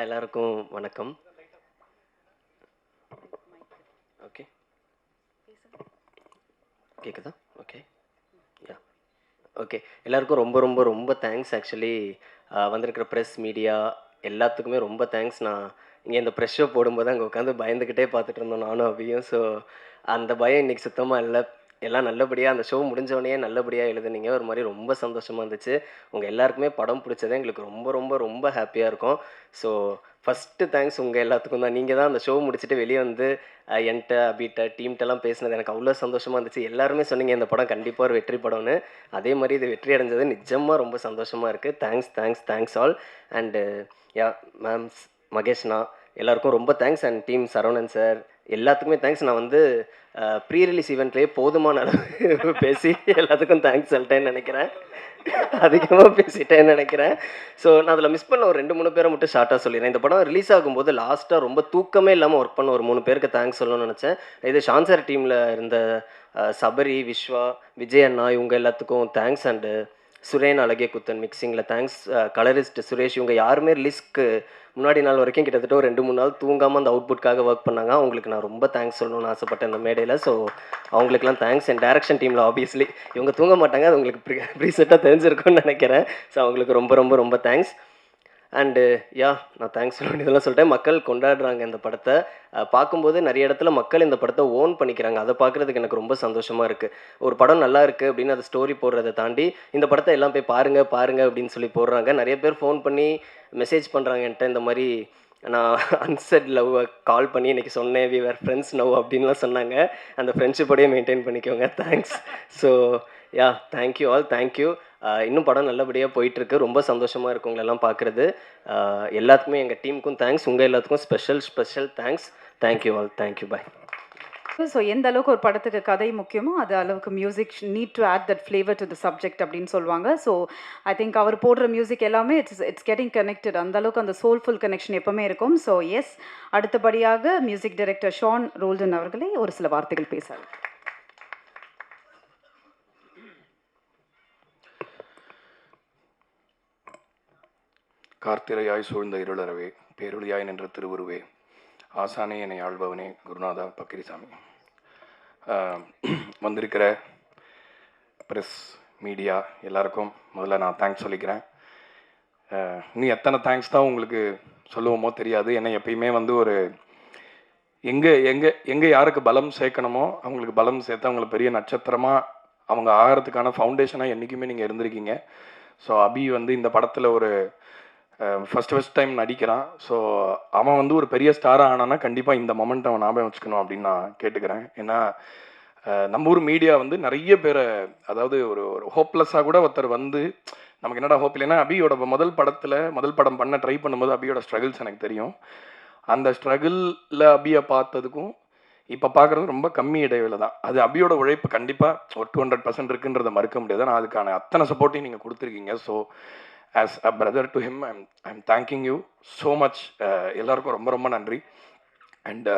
எல்லாருக்கும் வணக்கம். ஓகே, கேட்குதா? ஓகே எல்லாருக்கும் ரொம்ப தேங்க்ஸ். ஆக்சுவலி வந்திருக்கிற ப்ரெஸ் மீடியா எல்லாத்துக்குமே ரொம்ப தேங்க்ஸ். நான் இங்கே இந்த ப்ரெஷ் ஷோ போடும்போது அங்கே உட்காந்து பயந்துக்கிட்டே பார்த்துட்டு இருந்தோம் நானும் அபியும். ஸோ அந்த பயம் இன்றைக்கி சுத்தமாக இல்லை. எல்லாம் நல்லபடியாக அந்த ஷோ முடிஞ்சவொடனே நல்லபடியாக எழுதுனீங்க. ஒரு மாதிரி ரொம்ப சந்தோஷமாக இருந்துச்சு. உங்கள் எல்லாருக்குமே படம் பிடிச்சது எங்களுக்கு ரொம்ப ரொம்ப ரொம்ப ஹாப்பியாக இருக்கும். ஸோ ஃபஸ்ட்டு தேங்க்ஸ் உங்கள் எல்லாத்துக்கும் தான். நீங்கள் தான் அந்த ஷோ முடிச்சுட்டு வெளியே வந்து என்கிட்ட அபிட்ட டீம்கிட்டலாம் பேசினது எனக்கு அவ்வளோ சந்தோஷமாக இருந்துச்சு. எல்லாருமே சொன்னீங்க இந்த படம் கண்டிப்பாக ஒரு வெற்றி படம்னு. அதே மாதிரி இது வெற்றி அடைஞ்சது நிஜமாக ரொம்ப சந்தோஷமாக இருக்குது. Thanks thanks thanks all. And ya ma'ams, மகேஷ்னா எல்லாருக்கும் ரொம்ப thanks. And team Saravanan sir எல்லாத்துக்குமே தேங்க்ஸ். நான் வந்து ப்ரீ ரிலீஸ் ஈவெண்ட்லேயே போதுமான அளவு பேசி எல்லாத்துக்கும் தேங்க்ஸ் சொல்லிட்டேன்னு நினைக்கிறேன். அதிகமாக பேசிட்டேன்னு நினைக்கிறேன். ஸோ நான் அதில் மிஸ் பண்ண ஒரு 2-3 பேரை மட்டும் ஷார்ட்டாக சொல்லிடுறேன். இந்த படம் ரிலீஸ் ஆகும்போது லாஸ்ட்டாக ரொம்ப தூக்கமே இல்லாமல் ஒர்க் பண்ண ஒரு 3 பேருக்கு தேங்க்ஸ் சொல்லணும்னு நினச்சேன். இது ஷான் சார் டீமில் இருந்த சபரி, விஸ்வா, விஜய் அண்ணா இவங்க எல்லாத்துக்கும் தேங்க்ஸ். அண்டு சுரேன் அழகே குத்தன் மிக்சிங்கில் தேங்க்ஸ். கலரிஸ்ட் சுரேஷ் இவங்க யாருமே ரிலீஸ்க்கு முன்னாடி நாள் வரைக்கும் கிட்டத்தட்ட ஒரு 2-3 நாள் தூங்காமல் அந்த அவுட்புட்காக ஒர்க் பண்ணாங்க. அவங்களுக்கு நான் ரொம்ப தேங்க்ஸ் சொல்லணும்னு ஆசைப்பட்டேன் இந்த மேடையில். ஸோ அவங்களுக்குலாம் தேங்க்ஸ். என் டேரக்ஷன் டீமில் ஆப்வியஸ்லி இவங்க தூங்க மாட்டாங்க, அது உங்களுக்கு ப்ரீசெட்டாக தெரிஞ்சிருக்கும்னு நினைக்கிறேன். ஸோ அவங்களுக்கு ரொம்ப ரொம்ப ரொம்ப தேங்க்ஸ். அண்டு யா நான் தேங்க்ஸ் சொல்ல வேண்டியதெல்லாம் சொல்லிட்டேன். மக்கள் கொண்டாடுறாங்க இந்த படத்தை. பார்க்கும்போது நிறைய இடத்துல மக்கள் இந்த படத்தை ஓன் பண்ணிக்கிறாங்க. அதை பார்க்குறதுக்கு எனக்கு ரொம்ப சந்தோஷமாக இருக்குது. ஒரு படம் நல்லா இருக்குது அப்படின்னு அது ஸ்டோரி போடுறதை தாண்டி இந்த படத்தை எல்லாம் போய் பாருங்கள் அப்படின்னு சொல்லி போடுறாங்க. நிறைய பேர் ஃபோன் பண்ணி மெசேஜ் பண்ணுறாங்க என்கிட்ட. இந்த மாதிரி நான் அன்செட் லவ்வை கால் பண்ணி இன்றைக்கி சொன்னேன், வி வேர் ஃப்ரெண்ட்ஸ் நவ் அப்படின்லாம் சொன்னாங்க. அந்த ஃப்ரெண்ட்ஷிப்போடையே மெயின்டைன் பண்ணிக்கோங்க. Thanks. So yeah thank you all, thank you. இன்னும் படம் நல்லபடியாக போயிட்டுருக்கு. ரொம்ப சந்தோஷமாக இருக்குது உங்களெல்லாம் பார்க்குறது. எல்லாத்துக்குமே எங்கள் டீமுக்கும் தேங்க்ஸ். உங்கள் எல்லாத்துக்கும் special thanks. Thank you all, thank you, bye. So எந்த அளவுக்கு ஒரு படத்துக்கு கதை முக்கியமோ அது அளவுக்கு music need to add that flavour to the subject அப்படின்னு சொல்லுவாங்க. ஸோ ஐ திங்க் அவர் போடுற மியூசிக் எல்லாமே இட்ஸ் கெட்டிங் கனெக்டட். அந்த அளவுக்கு அந்த சோல்ஃபுல் கனெக்ஷன் எப்பவுமே இருக்கும். ஸோ எஸ், அடுத்தபடியாக மியூசிக் டைரக்டர் ஷான் ரோல்டன் அவர்களே ஒரு சில வார்த்தைகள் பேசுகிறார். கார்த்திரையாய் சூழ்ந்த இருளறவே, பேரொழியாய் நின்ற திருவுருவே, ஆசானே என்னை ஆள்பவனே, குருநாதா பக்கிரிசாமி. வந்திருக்கிற ப்ரெஸ், மீடியா எல்லாருக்கும் முதல்ல நான் தேங்க்ஸ் சொல்லிக்கிறேன். இன்னும் எத்தனை தேங்க்ஸ் தான் உங்களுக்கு சொல்லுவோமோ தெரியாது. ஏன்னா எப்பயுமே வந்து ஒரு எங்கே யாருக்கு பலம் சேர்க்கணுமோ அவங்களுக்கு பலம் சேர்த்து அவங்களை பெரிய நட்சத்திரமாக அவங்க ஆகிறதுக்கான ஃபவுண்டேஷனாக என்றைக்குமே நீங்கள் இருந்திருக்கீங்க. ஸோ அபி வந்து இந்த படத்தில் ஒரு ஃபஸ்ட் டைம் நடிக்கிறான். ஸோ அவன் வந்து ஒரு பெரிய ஸ்டாராக ஆனான்னா கண்டிப்பாக இந்த மொமெண்ட் அவன் ஞாபகம் வச்சுக்கணும் அப்படின்னு நான் கேட்டுக்கிறேன். ஏன்னா நம்ம ஊர் மீடியா வந்து நிறைய பேரை, அதாவது ஒரு ஹோப்லெஸ்ஸாக கூட ஒருத்தர் வந்து நமக்கு என்னடா ஹோப் இல்லைன்னா, அபியோட முதல் படம் பண்ண ட்ரை பண்ணும்போது அபியோட ஸ்ட்ரகிள்ஸ் எனக்கு தெரியும். அந்த ஸ்ட்ரகிளில் அபியை பார்த்ததுக்கும் இப்போ பார்க்குறது ரொம்ப கம்மி இடைவேளை தான். அது அபியோட உழைப்பு கண்டிப்பாக ஒரு 200% இருக்குன்றதை மறுக்க முடியாது. நான் அதுக்கான அத்தனை சப்போர்ட்டையும் நீங்கள் கொடுத்துருக்கீங்க. So as a brother to him, I'm thanking you so much. எல்லாருக்கும் ரொம்ப ரொம்ப நன்றி. அண்ட்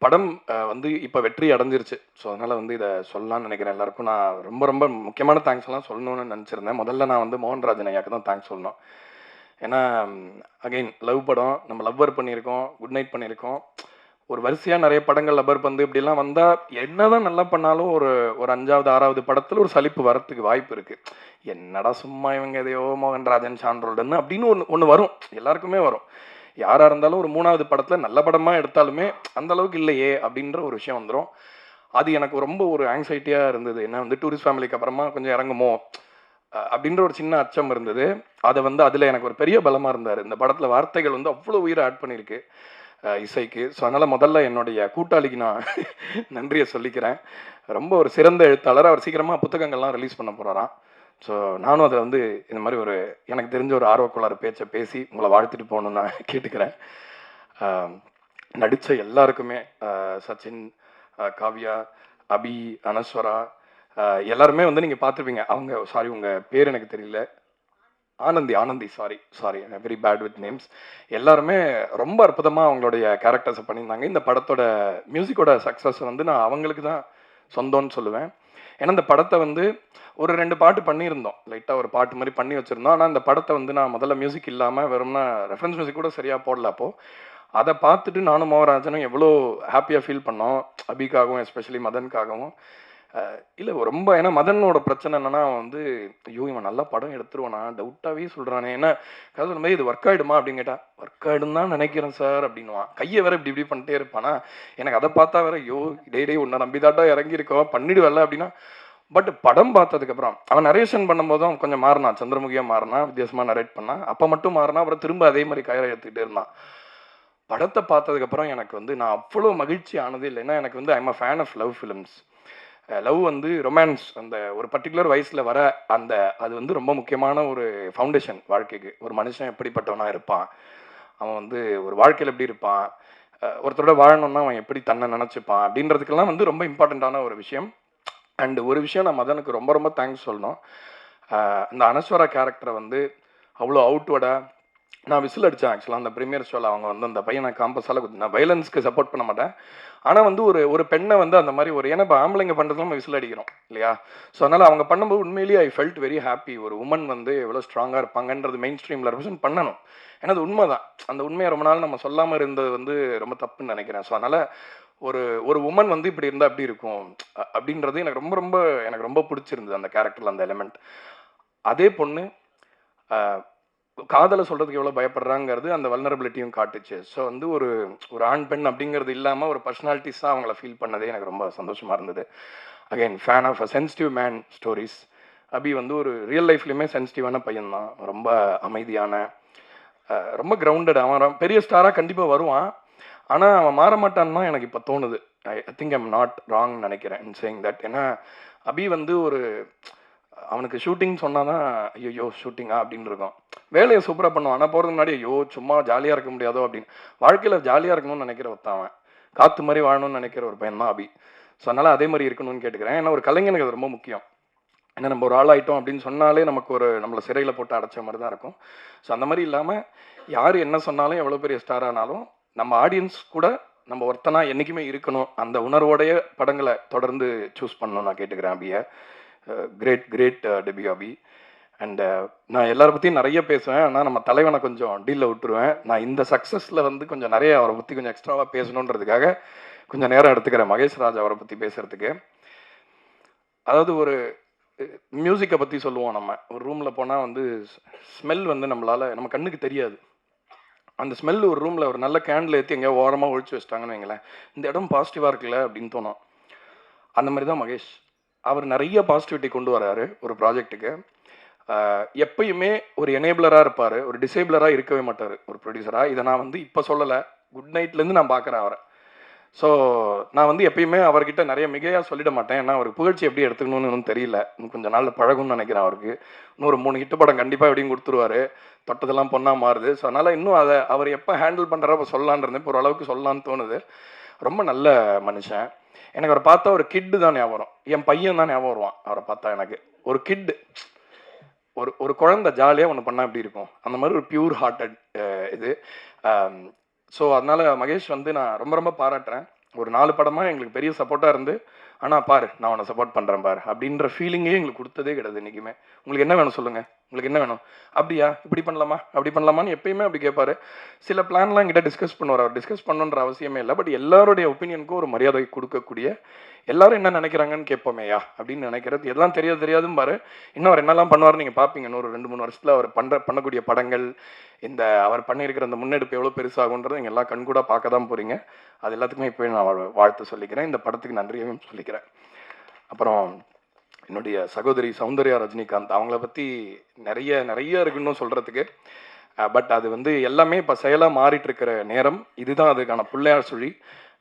படம் வந்து இப்போ வெற்றி அடைஞ்சிருச்சு. ஸோ அதனால் வந்து இதை சொல்லலாம்னு நினைக்கிறேன். எல்லாருக்கும் நான் ரொம்ப ரொம்ப முக்கியமான தேங்க்ஸ் எல்லாம் சொல்லணும்னு நினச்சிருந்தேன். முதல்ல நான் வந்து மோகன்ராஜன் ஐயாக்கு தான் தேங்க்ஸ் சொல்லணும். ஏன்னா அகெயின் லவ் படம், நம்ம லவ்வர் பண்ணியிருக்கோம், குட் நைட் பண்ணியிருக்கோம், ஒரு வரிசையாக நிறைய படங்கள் லப்பர் பந்து இப்படிலாம் வந்தால் என்ன தான் நல்லா பண்ணாலும் ஒரு 5வது 6வது படத்தில் ஒரு சலிப்பு வரத்துக்கு வாய்ப்பு இருக்குது. என்னடா சும்மா இவங்க எதையோ மோகன்ராஜன் சான்றோல்டன்னு அப்படின்னு ஒன்று வரும், எல்லாருக்குமே வரும். யாராக இருந்தாலும் ஒரு 3வது படத்தில் நல்ல படமாக எடுத்தாலுமே அந்த அளவுக்கு இல்லையே அப்படின்ற ஒரு விஷயம் வந்துடும். அது எனக்கு ரொம்ப ஒரு ஆங்ஸைட்டியாக இருந்தது. ஏன்னா வந்து டூரிஸ்ட் ஃபேமிலிக்கு அப்புறமா கொஞ்சம் இறங்குமோ அப்படின்ற ஒரு சின்ன அச்சம் இருந்தது. அதை வந்து அதில் எனக்கு ஒரு பெரிய பலமாக இருந்தார். இந்த படத்தில் வார்த்தைகள் வந்து அவ்வளோ உயிரை ஆட் பண்ணியிருக்கு இசைக்கு. ஸோ அதனால் முதல்ல என்னுடைய கூட்டாளிக்கு நான் நன்றியை சொல்லிக்கிறேன். ரொம்ப ஒரு சிறந்த எழுத்தாளர். அவர் சீக்கிரமாக புத்தகங்கள்லாம் ரிலீஸ் பண்ண போகிறாராம். ஸோ நானும் அதை வந்து இந்த மாதிரி ஒரு எனக்கு தெரிஞ்ச ஒரு ஆர்வக்குள்ளார பேச்சை பேசி உங்களை வாழ்த்துட்டு போகணுன்னு நான் கேட்டுக்கிறேன். நடித்த எல்லாருக்குமே, சச்சின், காவ்யா, அபி, அனஸ்வரா எல்லாருமே வந்து நீங்கள் பார்த்துருப்பீங்க. அவங்க சாரி உங்கள் பேர் எனக்கு தெரியல, Anandhi sorry very bad with names. எல்லாருமே ரொம்ப அற்புதமாக அவங்களுடைய கேரக்டர்ஸை பண்ணியிருந்தாங்க. இந்த படத்தோட மியூசிக்கோட சக்ஸஸ் வந்து நான் அவங்களுக்கு தான் சொந்தம்னு சொல்லுவேன். ஏன்னா இந்த படத்தை வந்து ஒரு 2 பாட்டு பண்ணியிருந்தோம், லைட்டாக ஒரு பாட்டு மாதிரி பண்ணி வச்சுருந்தோம். ஆனால் இந்த படத்தை வந்து நான் முதல்ல மியூசிக் இல்லாமல் வெறும்னா ரெஃபரன்ஸ் மியூசிக் கூட சரியாக போடல. அப்போது அதை பார்த்துட்டு நானும் மோகராஜனும் எவ்வளோ ஹாப்பியாக ஃபீல் பண்ணோம். அபிக்காகவும் எஸ்பெஷலி மதனுக்காகவும். இல்லை ரொம்ப ஏன்னா மதனோட பிரச்சனை என்னன்னா வந்து ஐயோ இவன் நல்லா படம் எடுத்துருவானா டவுட்டாகவே சொல்கிறானே என்ன கதை சொல்லும் போது இது ஒர்க் ஆகிடுமா அப்படின்னு கேட்டா ஒர்க் ஆகிடும் தான் நினைக்கிறேன் சார் அப்படின்னுவான். கையை வேற இப்படி பண்ணிட்டே இருப்பானா எனக்கு அதை பார்த்தா வேற ஐயோ டே உன்னை நம்பிதாட்டா இறங்கியிருக்கோம் பண்ணிடுவல்ல அப்படின்னா. பட் படம் பார்த்ததுக்கப்புறம் அவன் நரேஷன் பண்ணும்போதும் கொஞ்சம் மாறினான், சந்திரமுகியாக மாறினா, வித்தியாசமாக நரேட் பண்ணான். அப்போ மட்டும் மாறினா அப்புறம் திரும்ப அதே மாதிரி கயிறை எடுத்துக்கிட்டே இருந்தான். படத்தை பார்த்ததுக்கப்புறம் எனக்கு வந்து நான் அவ்வளோ மகிழ்ச்சி ஆனது இல்லை. ஏன்னா எனக்கு வந்து I'm a fan of love films. Love வந்து ரொமான்ஸ் அந்த ஒரு பர்டிகுலர் வயசில் வர அந்த அது வந்து ரொம்ப முக்கியமான ஒரு ஃபவுண்டேஷன் வாழ்க்கைக்கு. ஒரு மனுஷன் எப்படிப்பட்டவனாக இருப்பான், அவன் வந்து ஒரு வாழ்க்கையில் எப்படி இருப்பான், ஒருத்தரோட வாழணும்னா அவன் எப்படி தன்னை நினச்சிப்பான் அப்படின்றதுக்கெல்லாம் வந்து ரொம்ப இம்பார்ட்டண்ட்டான ஒரு விஷயம். அண்டு ஒரு விஷயம் நான் மதனுக்கு ரொம்ப ரொம்ப தேங்க்ஸ் சொல்லணும். இந்த அனஸ்வரா கேரக்டரை வந்து அவ்வளோ அவுட்வர்டாக நான் விசில் அடித்தேன். ஆக்சுவலாக அந்த ப்ரீமியர் ஷோவில் அவங்க வந்து அந்த பையனை காம்பஸால் நான் வைலன்ஸ்க்கு சப்போர்ட் பண்ண மாட்டேன். ஆனால் வந்து ஒரு பெண்ணை வந்து அந்த மாதிரி ஒரு ஏன்னா இப்போ ஆம்பளைங்க பண்ணுறதுலாம் நம்ம விசில் அடிக்கிறோம் இல்லையா. ஸோ அதனால் அவங்க பண்ணும்போது உண்மையிலேயே ஐ ஃபெல்ட் வெரி ஹாப்பி. ஒரு உமன் வந்து எவ்வளோ ஸ்ட்ராங்காக இருப்பாங்கன்றது மெயின் ஸ்ட்ரீமில் ரெப்ரசென்ட் பண்ணணும். ஏன்னா அது உண்மை தான். அந்த உண்மையை ரொம்ப நாள் நம்ம சொல்லாமல் இருந்தது வந்து ரொம்ப தப்புன்னு நினைக்கிறேன். ஸோ அதனால் ஒரு உமன் வந்து இப்படி இருந்தால் அப்படி இருக்கும் அப்படின்றது எனக்கு ரொம்ப பிடிச்சிருந்தது அந்த கேரக்டரில் அந்த எலிமெண்ட். அதே பொண்ணு காதலை சொல்கிறதுக்கு எவ்வளோ பயப்படுறாங்கிறது அந்த வல்னரபிலிட்டியும் காட்டுச்சு. ஸோ வந்து ஒரு ஆண் பெண் அப்படிங்கிறது இல்லாமல் ஒரு பர்சனாலிட்டிஸாக அவங்கள ஃபீல் பண்ணதே எனக்கு ரொம்ப சந்தோஷமாக இருந்தது. Again fan of a sensitive man stories. Abhi வந்து ஒரு ரியல் லைஃப்லேயுமே சென்சிட்டிவான பையன்தான், ரொம்ப அமைதியான, ரொம்ப கிரவுண்டட். அவன் பெரிய ஸ்டாராக கண்டிப்பாக வருவான், ஆனால் அவன் மாற மாட்டான்னு தான் எனக்கு இப்போ தோணுது. I think I'm not wrong நினைக்கிறேன் இன் சேயிங் தட். ஏன்னா அபி வந்து அவனுக்கு ஷூட்டிங் சொன்னால் தான் ஐயோ ஷூட்டிங்கா அப்படின்னு இருக்கும். வேலையை சூப்பராக பண்ணுவான். ஆனால் போகிறதுக்கு முன்னாடி ஐயோ சும்மா ஜாலியாக இருக்க முடியாதோ அப்படின்னு. வாழ்க்கையில் ஜாலியாக இருக்கணும்னு நினைக்கிற ஒருத்தவன், காற்று மாதிரி வாழணும்னு நினைக்கிற ஒரு பையன் தான் அபி. ஸோ அதனால் அதே மாதிரி இருக்கணும்னு கேட்டுக்கிறேன். ஏன்னா ஒரு கலைஞனுக்கு அது ரொம்ப முக்கியம். ஏன்னா நம்ம ஒரு ஆள் ஆகிட்டோம் அப்படின்னு சொன்னாலே நமக்கு நம்மளை சிறையில் போட்டு அடைச்ச மாதிரி தான் இருக்கும். ஸோ அந்த மாதிரி இல்லாமல் யார் என்ன சொன்னாலும் எவ்வளோ பெரிய ஸ்டார் ஆனாலும் நம்ம ஆடியன்ஸ் கூட நம்ம ஒருத்தனா என்றைக்குமே இருக்கணும். அந்த உணர்வோடைய படங்களை தொடர்ந்து சூஸ் பண்ணணும் நான் கேட்டுக்கிறேன் அபியை. Great debut Abhi. அண்ட் நான் எல்லாரை பற்றியும் நிறைய பேசுவேன், ஆனால் நம்ம தலைவனை கொஞ்சம் டீலில் விட்டுருவேன். நான் இந்த சக்ஸஸில் வந்து கொஞ்சம் நிறைய அவரை பற்றி கொஞ்சம் எக்ஸ்ட்ராவாக பேசணுன்றதுக்காக கொஞ்சம் நேரம் எடுத்துக்கிறேன் மகேஷ் ராஜ் அவரை பற்றி பேசுகிறதுக்கு. அதாவது ஒரு மியூசிக்கை பற்றி சொல்லுவோம். நம்ம ஒரு ரூமில் போனால் வந்து ஸ்மெல் வந்து நம்ம கண்ணுக்கு தெரியாது. அந்த ஸ்மெல் ஒரு ரூமில் ஒரு நல்ல கேண்டில் ஏற்றி எங்கேயோ ஓரமாக ஒழிச்சு வச்சிட்டாங்கன்னு வைங்களேன், இந்த இடம் பாசிட்டிவாக இருக்குல்ல அப்படின்னு தோணும். அந்த மாதிரி தான் மகேஷ். அவர் நிறைய பாசிட்டிவிட்டி கொண்டு வராரு ஒரு ப்ராஜெக்ட்டுக்கு. எப்பயுமே ஒரு எனேபிளராக இருப்பார், ஒரு டிசேபிளராக இருக்கவே மாட்டார் ஒரு ப்ரொடியூசராக. இதை நான் வந்து இப்போ சொல்லலை, குட் நைட்லேருந்து நான் பார்க்குறேன் அவரை. ஸோ நான் வந்து எப்பயுமே அவர்கிட்ட நிறைய மிகையாக சொல்லிட மாட்டேன். ஏன்னா அவருக்கு புகழ்ச்சி எப்படி எடுத்துக்கணும்னு தெரியல. இன்னும் கொஞ்சம் நாளில் பழகும்னு நினைக்கிறேன். அவருக்கு இன்னும் ஒரு 3 ஹிட் படம் கண்டிப்பாக எப்படியும் கொடுத்துருவாரு. தொட்டதெல்லாம் பொண்ணா மாறுது. ஸோ அதனால் இன்னும் அதை அவர் எப்போ ஹேண்டில் பண்ணுறப்ப சொல்லலான் இருந்தேன். இப்போ ஓரளவுக்கு சொல்லலான்னு தோணுது. ரொம்ப நல்ல மனுஷன். எனக்கு அவரை பார்த்தா ஒரு கிட்டு தான் ஞாபகம் வரும். என் பையன் தான் ஞாபகம் வருவான் அவரை பார்த்தா. எனக்கு ஒரு கிட்டு, ஒரு குழந்தை ஜாலியாக ஒன்று பண்ணால் எப்படி இருக்கும், அந்த மாதிரி ஒரு பியூர் ஹார்ட்டட் இது. ஸோ அதனால் மகேஷ் வந்து நான் ரொம்ப பாராட்டுறேன். ஒரு 4 படமாக எங்களுக்கு பெரிய சப்போர்ட்டாக இருந்து, ஆனால் பாரு நான் உன்னை சப்போர்ட் பண்ணுறேன் பாரு அப்படின்ற ஃபீலிங்கே எங்களுக்கு கொடுத்ததே கிடையாது என்றைக்குமே. உங்களுக்கு என்ன வேணும் சொல்லுங்கள், உங்களுக்கு என்ன வேணும், அப்படியா இப்படி பண்ணலாமா அப்படி பண்ணலாமான்னு எப்பயுமே அப்படி கேட்பாரு. சில பிளான்லாம் என்கிட்ட டிஸ்கஸ் பண்ணுவார். அவர் டிஸ்கஸ் பண்ணுன்ற அவசியமே இல்லை. பட் எல்லாருடைய ஒப்பீனியனுக்கும் ஒரு மரியாதை கொடுக்கக்கூடிய, எல்லாரும் என்ன நினைக்கிறாங்கன்னு கேட்போமேயா அப்படின்னு நினைக்கிறது. எல்லாம் தெரியாதும் பாரு. இன்னும் அவர் என்னெல்லாம் பண்ணுவார் நீங்கள் பார்ப்பீங்க. இன்னொரு 2-3 வருஷத்தில் அவர் பண்ணக்கூடிய படங்கள், இந்த அவர் பண்ணியிருக்கிற அந்த முன்னெடுப்பு எவ்வளோ பெருசாகுன்றது நீங்கள் எல்லாம் கண்கூட பார்க்க தான் போகிறீங்க. அது எல்லாத்துக்குமே இப்போ நான் வாழ்த்து சொல்லிக்கிறேன். இந்த படத்துக்கு நன்றியும் சொல்லிக்கிறேன். அப்புறம் என்னுடைய சகோதரி சௌந்தர்யா ரஜினிகாந்த், அவங்கள பற்றி நிறைய இருக்குன்னு சொல்கிறதுக்கு. பட் அது வந்து எல்லாமே இப்போ செயலாக மாறிட்டு இருக்கிற நேரம் இதுதான். அதுக்கான பிள்ளையார் சுழி.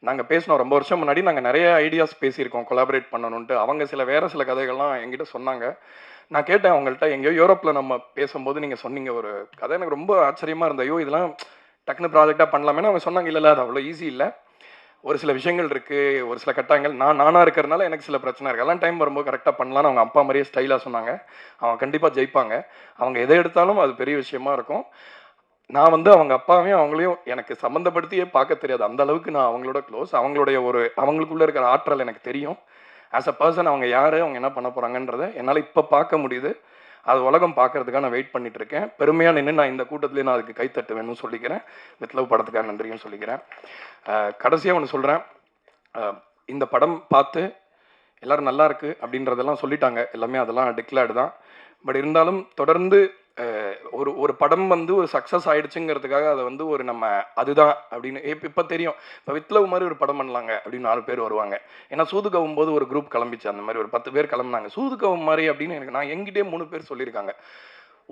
நாங்கள் பேசினோம் ரொம்ப வருஷம் முன்னாடி. நாங்கள் நிறைய ஐடியாஸ் பேசியிருக்கோம் வேறு பண்ணணுன்ட்டு. அவங்க வேறு சில கதைகள்லாம் என்கிட்ட சொன்னாங்க. நான் கேட்டேன் அவங்கள்ட்ட, எங்கேயோ யூரோப்பில் நம்ம பேசும்போது நீங்கள் சொன்னீங்க ஒரு கதை, எனக்கு ரொம்ப ஆச்சரியமாக இருந்தது. ஐயோ இதெல்லாம் டக்குனு ப்ராஜெக்டாக பண்ணலாமேன்னு அவங்க சொன்னாங்க. இல்லை அது அவ்வளோ ஈஸி இல்லை, ஒரு சில விஷயங்கள் இருக்குது, ஒரு சில கட்டாயங்கள். நானாக இருக்கிறதுனால எனக்கு சில பிரச்சனை இருக்குது. எல்லாம் டைம் வரும்போது கரெக்டாக பண்ணலான்னு அவங்க அப்பா மாதிரியே ஸ்டைலாக சொன்னாங்க. அவங்க கண்டிப்பாக ஜெயிப்பாங்க. அவங்க எதை எடுத்தாலும் அது பெரிய விஷயமா இருக்கும். நான் வந்து அவங்க அப்பாவையும் அவங்களையும் எனக்கு சம்மந்தப்படுத்தியே பார்க்க தெரியாது. அந்த அளவுக்கு நான் அவங்களோட க்ளோஸ். அவங்களுக்குள்ளே இருக்கிற ஆற்றல் எனக்கு தெரியும். ஆஸ் அ பர்சன் அவங்க யார், அவங்க என்ன பண்ண போகிறாங்கன்றதை என்னால் இப்போ பார்க்க முடியுது. அது உலகம் பார்க்கறதுக்காக நான் வெயிட் பண்ணிட்டு இருக்கேன். பெருமையாக நின்று நான் இந்த கூட்டத்திலே நான் அதுக்கு கைத்தட்டு வேணும்னு சொல்லிக்கிறேன். வித் லவ் படத்துக்காக நன்றியும் சொல்லிக்கிறேன். கடைசியாக ஒன்று சொல்கிறேன். இந்த படம் பார்த்து எல்லோரும் நல்லா இருக்குது அப்படின்றதெல்லாம் சொல்லிட்டாங்க, எல்லாமே அதெல்லாம் டிக்ளேர்டு தான். பட் இருந்தாலும் தொடர்ந்து ஒரு படம் வந்து ஒரு சக்ஸஸ் ஆகிடுச்சுங்கிறதுக்காக அதை வந்து ஒரு நம்ம அதுதான் அப்படின்னு இப்போ தெரியும். இப்போ வித்லவ் மாதிரி ஒரு படம் பண்ணலாங்க அப்படின்னு 4 பேர் வருவாங்க. ஏன்னா சூது கவும் போது ஒரு குரூப் கிளம்பிச்சு, அந்த மாதிரி ஒரு 10 பேர் கிளம்புனாங்க. சூது கவும் மாதிரி அப்படின்னு எனக்கு நான் எங்கிட்டே 3 பேர் சொல்லியிருக்காங்க.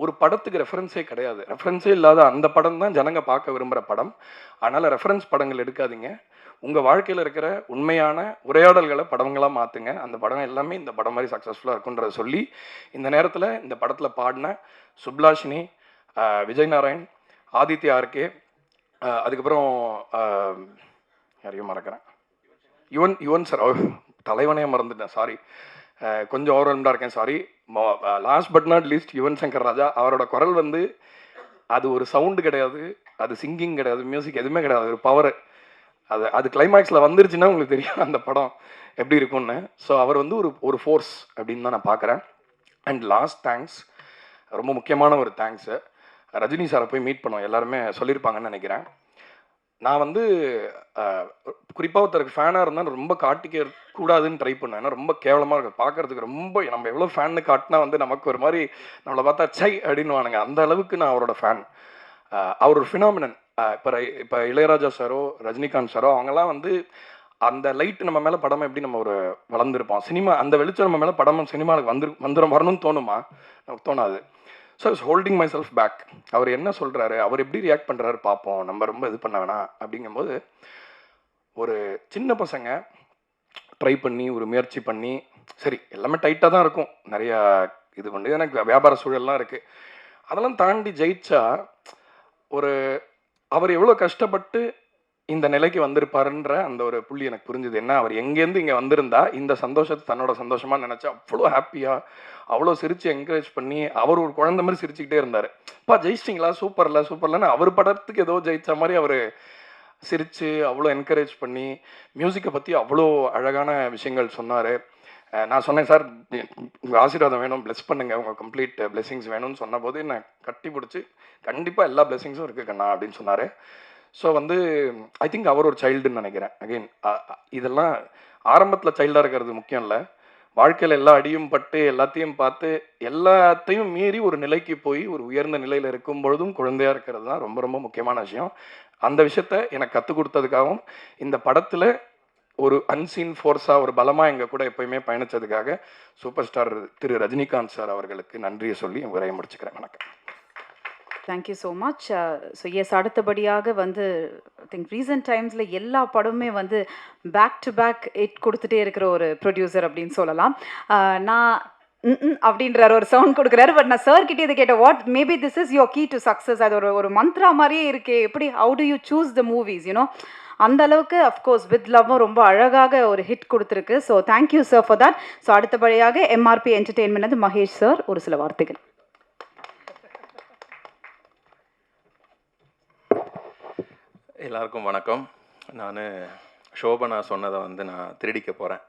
ஒரு படத்துக்கு ரெஃபரன்ஸே கிடையாது, ரெஃபரன்ஸே இல்லாத அந்த படம் தான் ஜனங்க பார்க்க விரும்புகிற படம். அதனால் ரெஃபரன்ஸ் படங்கள் எடுக்காதீங்க, உங்கள் வாழ்க்கையில் இருக்கிற உண்மையான உரையாடல்களை படங்களாக மாற்றுங்க. அந்த படம் எல்லாமே இந்த படம் மாதிரி சக்ஸஸ்ஃபுல்லாக இருக்குன்றதை சொல்லி, இந்த நேரத்தில் இந்த படத்தில் பாடின சுப்லாஷினி, விஜய் நாராயண், ஆதித்யா ஆர்கே, அதுக்கப்புறம் யாரையும் மறக்கிறேன், யுவன் சார், தலைவனே மறந்துட்டேன், சாரி, கொஞ்சம் ஓவர்வெல்ம்டாக இருக்கேன், sorry. Last but not least Yuvan Shankar Raja. அவரோட குரல் வந்து அது ஒரு சவுண்டு கிடையாது, அது சிங்கிங் கிடையாது, மியூசிக் எதுவுமே கிடையாது, ஒரு பவர். அது கிளைமேக்ஸில் வந்துருச்சுன்னா உங்களுக்கு தெரியும் அந்த படம் எப்படி இருக்கும்னு. ஸோ அவர் வந்து ஒரு ஃபோர்ஸ் அப்படின்னு தான் நான் பார்க்குறேன். அண்ட் லாஸ்ட் தேங்க்ஸ், ரொம்ப முக்கியமான ஒரு தேங்க்ஸு, ரஜினி சாரை போய் மீட் பண்ணோம், எல்லாருமே சொல்லியிருப்பாங்கன்னு நினைக்கிறேன். நான் வந்து குறிப்பாக ஒருத்தருக்கு ஃபேனாக இருந்தால் ரொம்ப காட்டிக்க கூடாதுன்னு ட்ரை பண்ணேன். ஏன்னா ரொம்ப கேவலமாக இருக்கும் பார்க்குறதுக்கு, ரொம்ப நம்ம எவ்வளோ ஃபேன்னு காட்டினா வந்து நமக்கு ஒரு மாதிரி நம்மளை பார்த்தா சை அப்படின்னு வானுங்க, அந்த அளவுக்கு நான் அவரோட ஃபேன். அவர் ஒரு ஃபினாமினன். இப்போ இளையராஜா சாரோ ரஜினிகாந்த் சாரோ அவங்கெல்லாம் வந்து அந்த லைட் நம்ம மேலே படம் எப்படி நம்ம ஒரு வளர்ந்துருப்போம், சினிமா அந்த வெளிச்சம் நம்ம மேலே படம் சினிமாவுக்கு வரணும்னு தோணுமா? நமக்கு தோணாது. So is holding myself back. அவர் என்ன சொல்கிறாரு, அவர் எப்படி ரியாக்ட் பண்ணுறாரு பார்ப்போம், நம்ம ரொம்ப இது பண்ண வேணாம் அப்படிங்கும்போது, ஒரு சின்ன பசங்க ட்ரை பண்ணி ஒரு முயற்சி பண்ணி, சரி எல்லாமே டைட்டாக தான் இருக்கும், நிறையா இது பண்ணி எனக்கு வியாபார சூழல்லாம் இருக்குது, அதெல்லாம் தாண்டி ஜெயிச்சா ஒரு அவர் எவ்வளோ கஷ்டப்பட்டு இந்த நிலைக்கு வந்திருப்பாருன்ற அந்த ஒரு புள்ளி எனக்கு புரிஞ்சுது. என்ன, அவர் எங்கேருந்து இங்கே வந்திருந்தா இந்த சந்தோஷத்தை தன்னோட சந்தோஷமாக நினச்சா அவ்வளோ ஹாப்பியாக அவ்வளோ சிரித்து என்கரேஜ் பண்ணி, அவர் ஒரு குழந்தை மாதிரி சிரிச்சுக்கிட்டே இருந்தார். அப்பா ஜெயிச்சிட்டிங்களா, சூப்பர்லன்னு அவர் படத்துக்கு ஏதோ ஜெயித்த மாதிரி அவர் சிரித்து அவ்வளோ என்கரேஜ் பண்ணி, மியூசிக்கை பற்றி அவ்வளோ அழகான விஷயங்கள் சொன்னார். நான் சொன்னேன், சார் உங்கள் ஆசீர்வாதம் வேணும், ப்ளெஸ் பண்ணுங்கள், உங்கள் கம்ப்ளீட் பிளெஸிங்ஸ் வேணும்னு சொன்னபோது என்னை கட்டி பிடிச்சி, கண்டிப்பாக எல்லா பிளெஸிங்ஸும் இருக்குது கண்ணா அப்படின்னு சொன்னார். ஸோ வந்து ஐ திங்க் அவர் ஒரு சைல்டுன்னு நினைக்கிறேன். அகெயின் இதெல்லாம் ஆரம்பத்தில் சைல்டாக இருக்கிறது முக்கியம் இல்லை, வாழ்க்கையில் எல்லா அடியும் பட்டு எல்லாத்தையும் பார்த்து எல்லாத்தையும் மீறி ஒரு நிலைக்கு போய் ஒரு உயர்ந்த நிலையில் இருக்கும் பொழுதும் குழந்தையாக இருக்கிறது தான் ரொம்ப ரொம்ப முக்கியமான விஷயம். அந்த விஷயத்த எனக்கு கற்றுக் கொடுத்ததுக்காகவும், இந்த படத்தில் ஒரு அன்சீன் ஃபோர்ஸாக ஒரு பலமாக எங்கள் கூட எப்போயுமே பயணித்ததுக்காக சூப்பர் ஸ்டார் திரு ரஜினிகாந்த் சார் அவர்களுக்கு நன்றியை சொல்லி உரையை முடிச்சுக்கிறேன். வணக்கம். Thank you so much. So yes, அடுத்தபடியாக வந்து ஐ திங்க் ரீசன்ட் டைம்ஸில் எல்லா படமுமே வந்து பேக் டு பேக் ஹிட் கொடுத்துட்டே இருக்கிற ஒரு ப்ரொடியூசர் அப்படின்னு சொல்லலாம். நான் அப்படின்றார் ஒரு சவுண்ட் கொடுக்குறாரு. பட் நான் சார் கிட்டே இதை கேட்டேன், what maybe this is your key to success, அது ஒரு மந்த்ரா மாதிரியே இருக்கே, எப்படி how do you choose the movies you know, அந்த அளவுக்கு அஃப்கோர்ஸ் வித் லவ்வும் ரொம்ப அழகாக ஒரு ஹிட் கொடுத்துருக்கு. So thank you sir for that. So அடுத்தபடியாக எம்ஆர்பி என்டர்டெயின்மெண்ட் மகேஷ் சார் ஒரு சில வார்த்தைகள். எல்லாருக்கும் வணக்கம். நான் ஷோபனா சொன்னதை வந்து நான் திருடிக்க போகிறேன்.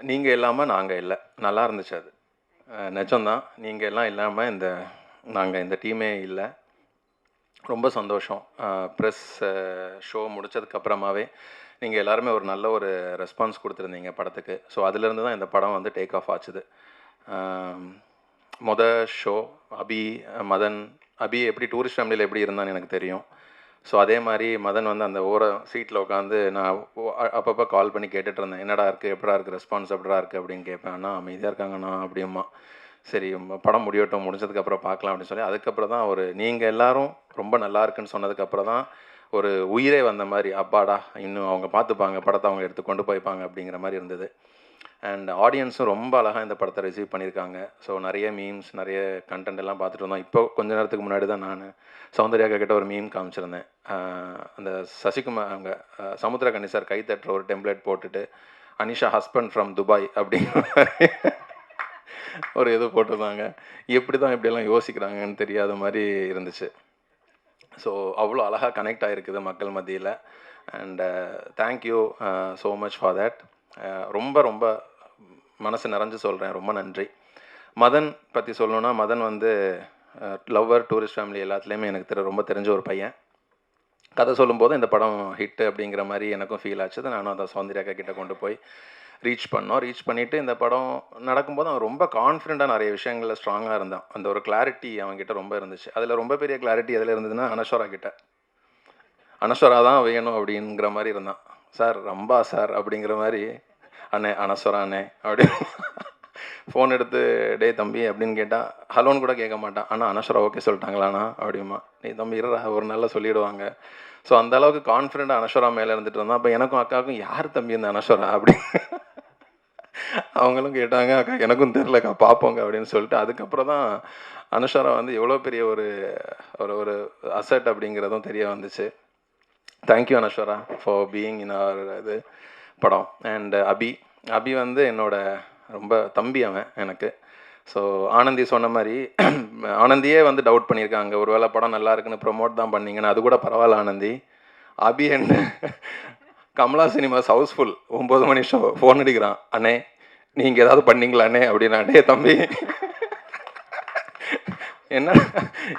நீங்கள் இல்லாமல் நாங்கள் இல்லை, நல்லா இருந்துச்சு அது, நிஜம்தான். நீங்கள் எல்லாம் இல்லாமல் நாங்கள் இந்த டீமே இல்லை. ரொம்ப சந்தோஷம். ப்ரெஸ் ஷோ முடித்ததுக்கப்புறமாவே நீங்கள் எல்லாருமே ஒரு நல்ல ஒரு ரெஸ்பான்ஸ் கொடுத்துருந்தீங்க படத்துக்கு. ஸோ அதுலேருந்து தான் இந்த படம் வந்து டேக் ஆஃப் ஆச்சுது. ஷோ மதன் எப்படி டூரிஸ்ட் ஃபேமிலியில் எப்படி இருந்தான்னு எனக்கு தெரியும். ஸோ அதே மாதிரி மதன் வந்து அந்த சீட்டில் உட்காந்து நான் அப்பப்போ கால் பண்ணி கேட்டுட்டு இருந்தேன், என்னடா இருக்குது, எப்படா இருக்குது, ரெஸ்பான்ஸ் எப்படா இருக்குது அப்படின்னு கேட்பேன். அண்ணா அமைதியாக இருக்காங்கண்ணா அப்படியும்மா, சரி படம் முடிஞ்சதுக்கப்புறம் பார்க்கலாம் அப்படின்னு சொல்லி, அதுக்கப்புறம் தான் நீங்கள் எல்லோரும் ரொம்ப நல்லா இருக்குன்னு சொன்னதுக்கப்புறம் தான் ஒரு உயிரே வந்த மாதிரி, அப்பாடா இன்னும் அவங்க பார்த்துப்பாங்க படத்தை, அவங்க எடுத்து கொண்டு போய்ப்பாங்க அப்படிங்கிற மாதிரி இருந்தது. அண்ட் ஆடியன்ஸும் ரொம்ப அழகாக இந்த படத்தை ரிசீவ் பண்ணியிருக்காங்க. ஸோ நிறைய மீம்ஸ், நிறைய கண்டென்ட் எல்லாம் பார்த்துட்டு வந்தோம். இப்போ கொஞ்ச நேரத்துக்கு முன்னாடி தான் நான் சௌந்தர்யா கிட்ட ஒரு மீம் காமிச்சிருந்தேன். அந்த சசிகுமார் அவங்க சமுத்திரகனி சார் கை தட்டுற ஒரு டெம்ப்ளேட் போட்டுட்டு, அனிஷா ஹஸ்பண்ட் ஃப்ரம் துபாய் அப்படிங்கிற ஒரு இது போட்டிருந்தாங்க. எப்படி தான் இப்படியெல்லாம் யோசிக்கிறாங்கன்னு தெரியாத மாதிரி இருந்துச்சு. ஸோ அவ்வளோ அழகாக கனெக்ட் ஆகிருக்குது மக்கள் மத்தியில். And thank you so much for that. ரொம்ப ரொம்ப மனசு நிறைஞ்சு சொல்கிறேன், ரொம்ப நன்றி. மதன் பற்றி சொல்லணுன்னா, மதன் வந்து லவ்வர், டூரிஸ்ட் ஃபேமிலி எல்லாத்துலேயுமே எனக்கு ரொம்ப தெரிஞ்ச ஒரு பையன். கதை சொல்லும்போது இந்த படம் ஹிட்டு அப்படிங்கிற மாதிரி எனக்கும் ஃபீல் ஆச்சு. நானும் அதை சௌந்தர்யா கிட்ட கொண்டு போய் ரீச் பண்ணோம். ரீச் பண்ணிவிட்டு இந்த படம் நடக்கும்போது அவன் ரொம்ப கான்ஃபிடெண்ட்டாக நிறைய விஷயங்களில் ஸ்ட்ராங்காக இருந்தான். அந்த ஒரு கிளாரிட்டி அவன்கிட்ட ரொம்ப இருந்துச்சு. அதில் ரொம்ப பெரிய கிளாரிட்டி எதில் இருந்ததுன்னா அனஸ்வரா கிட்ட. அனஸ்வரா தான் வேணும் அப்படிங்கிற மாதிரி இருந்தான். சார் ரம்பா சார் அப்படிங்கிற மாதிரி, அண்ணே அனஸ்வரா அண்ணே அப்படின்னு ஃபோன் எடுத்து டே தம்பி அப்படின்னு கேட்டால் ஹலோன்னு கூட கேட்க மாட்டான். அண்ணா அனஸ்வரா ஓகே சொல்லிட்டாங்களாண்ணா அப்படிமா. நீ தம்பி இருறா ஒரு நல்லா சொல்லிவிடுவாங்க. ஸோ அந்த அளவுக்கு கான்ஃபிடென்ட் அனஸ்வரா மேலே இருந்துட்டு இருந்தான். அப்போ எனக்கும் அக்காவுக்கும் யார் தம்பி இந்த அனஸ்வரா அப்படின்னு அவங்களும் கேட்டாங்க. அக்கா எனக்கும் தெரிலக்கா பார்ப்போங்க அப்படின்னு சொல்லிட்டு அதுக்கப்புறம் தான் அனஸ்வரா வந்து எவ்வளோ பெரிய ஒரு ஒரு ஒரு அசட் அப்படிங்கிறதும் தெரிய வந்துச்சு. Thank you Anaswara for being in our இது படம். அண்ட் அபி வந்து என்னோட ரொம்ப தம்பி அவன் எனக்கு. ஸோ ஆனந்தி சொன்ன மாதிரி ஆனந்தியே வந்து டவுட் பண்ணியிருக்காங்க, ஒரு வேளை படம் நல்லா இருக்குன்னு ப்ரொமோட் தான் பண்ணீங்கன்னு. அது கூட பரவாயில்ல ஆனந்தி. அபி என்ன கமலா சினிமாஸ் ஹவுஸ்ஃபுல் 9 மணி ஷோ ஃபோன் அடிக்கிறான், அண்ணே நீங்கள் ஏதாவது பண்ணீங்களா அண்ணே அப்படின்னா. டே தம்பி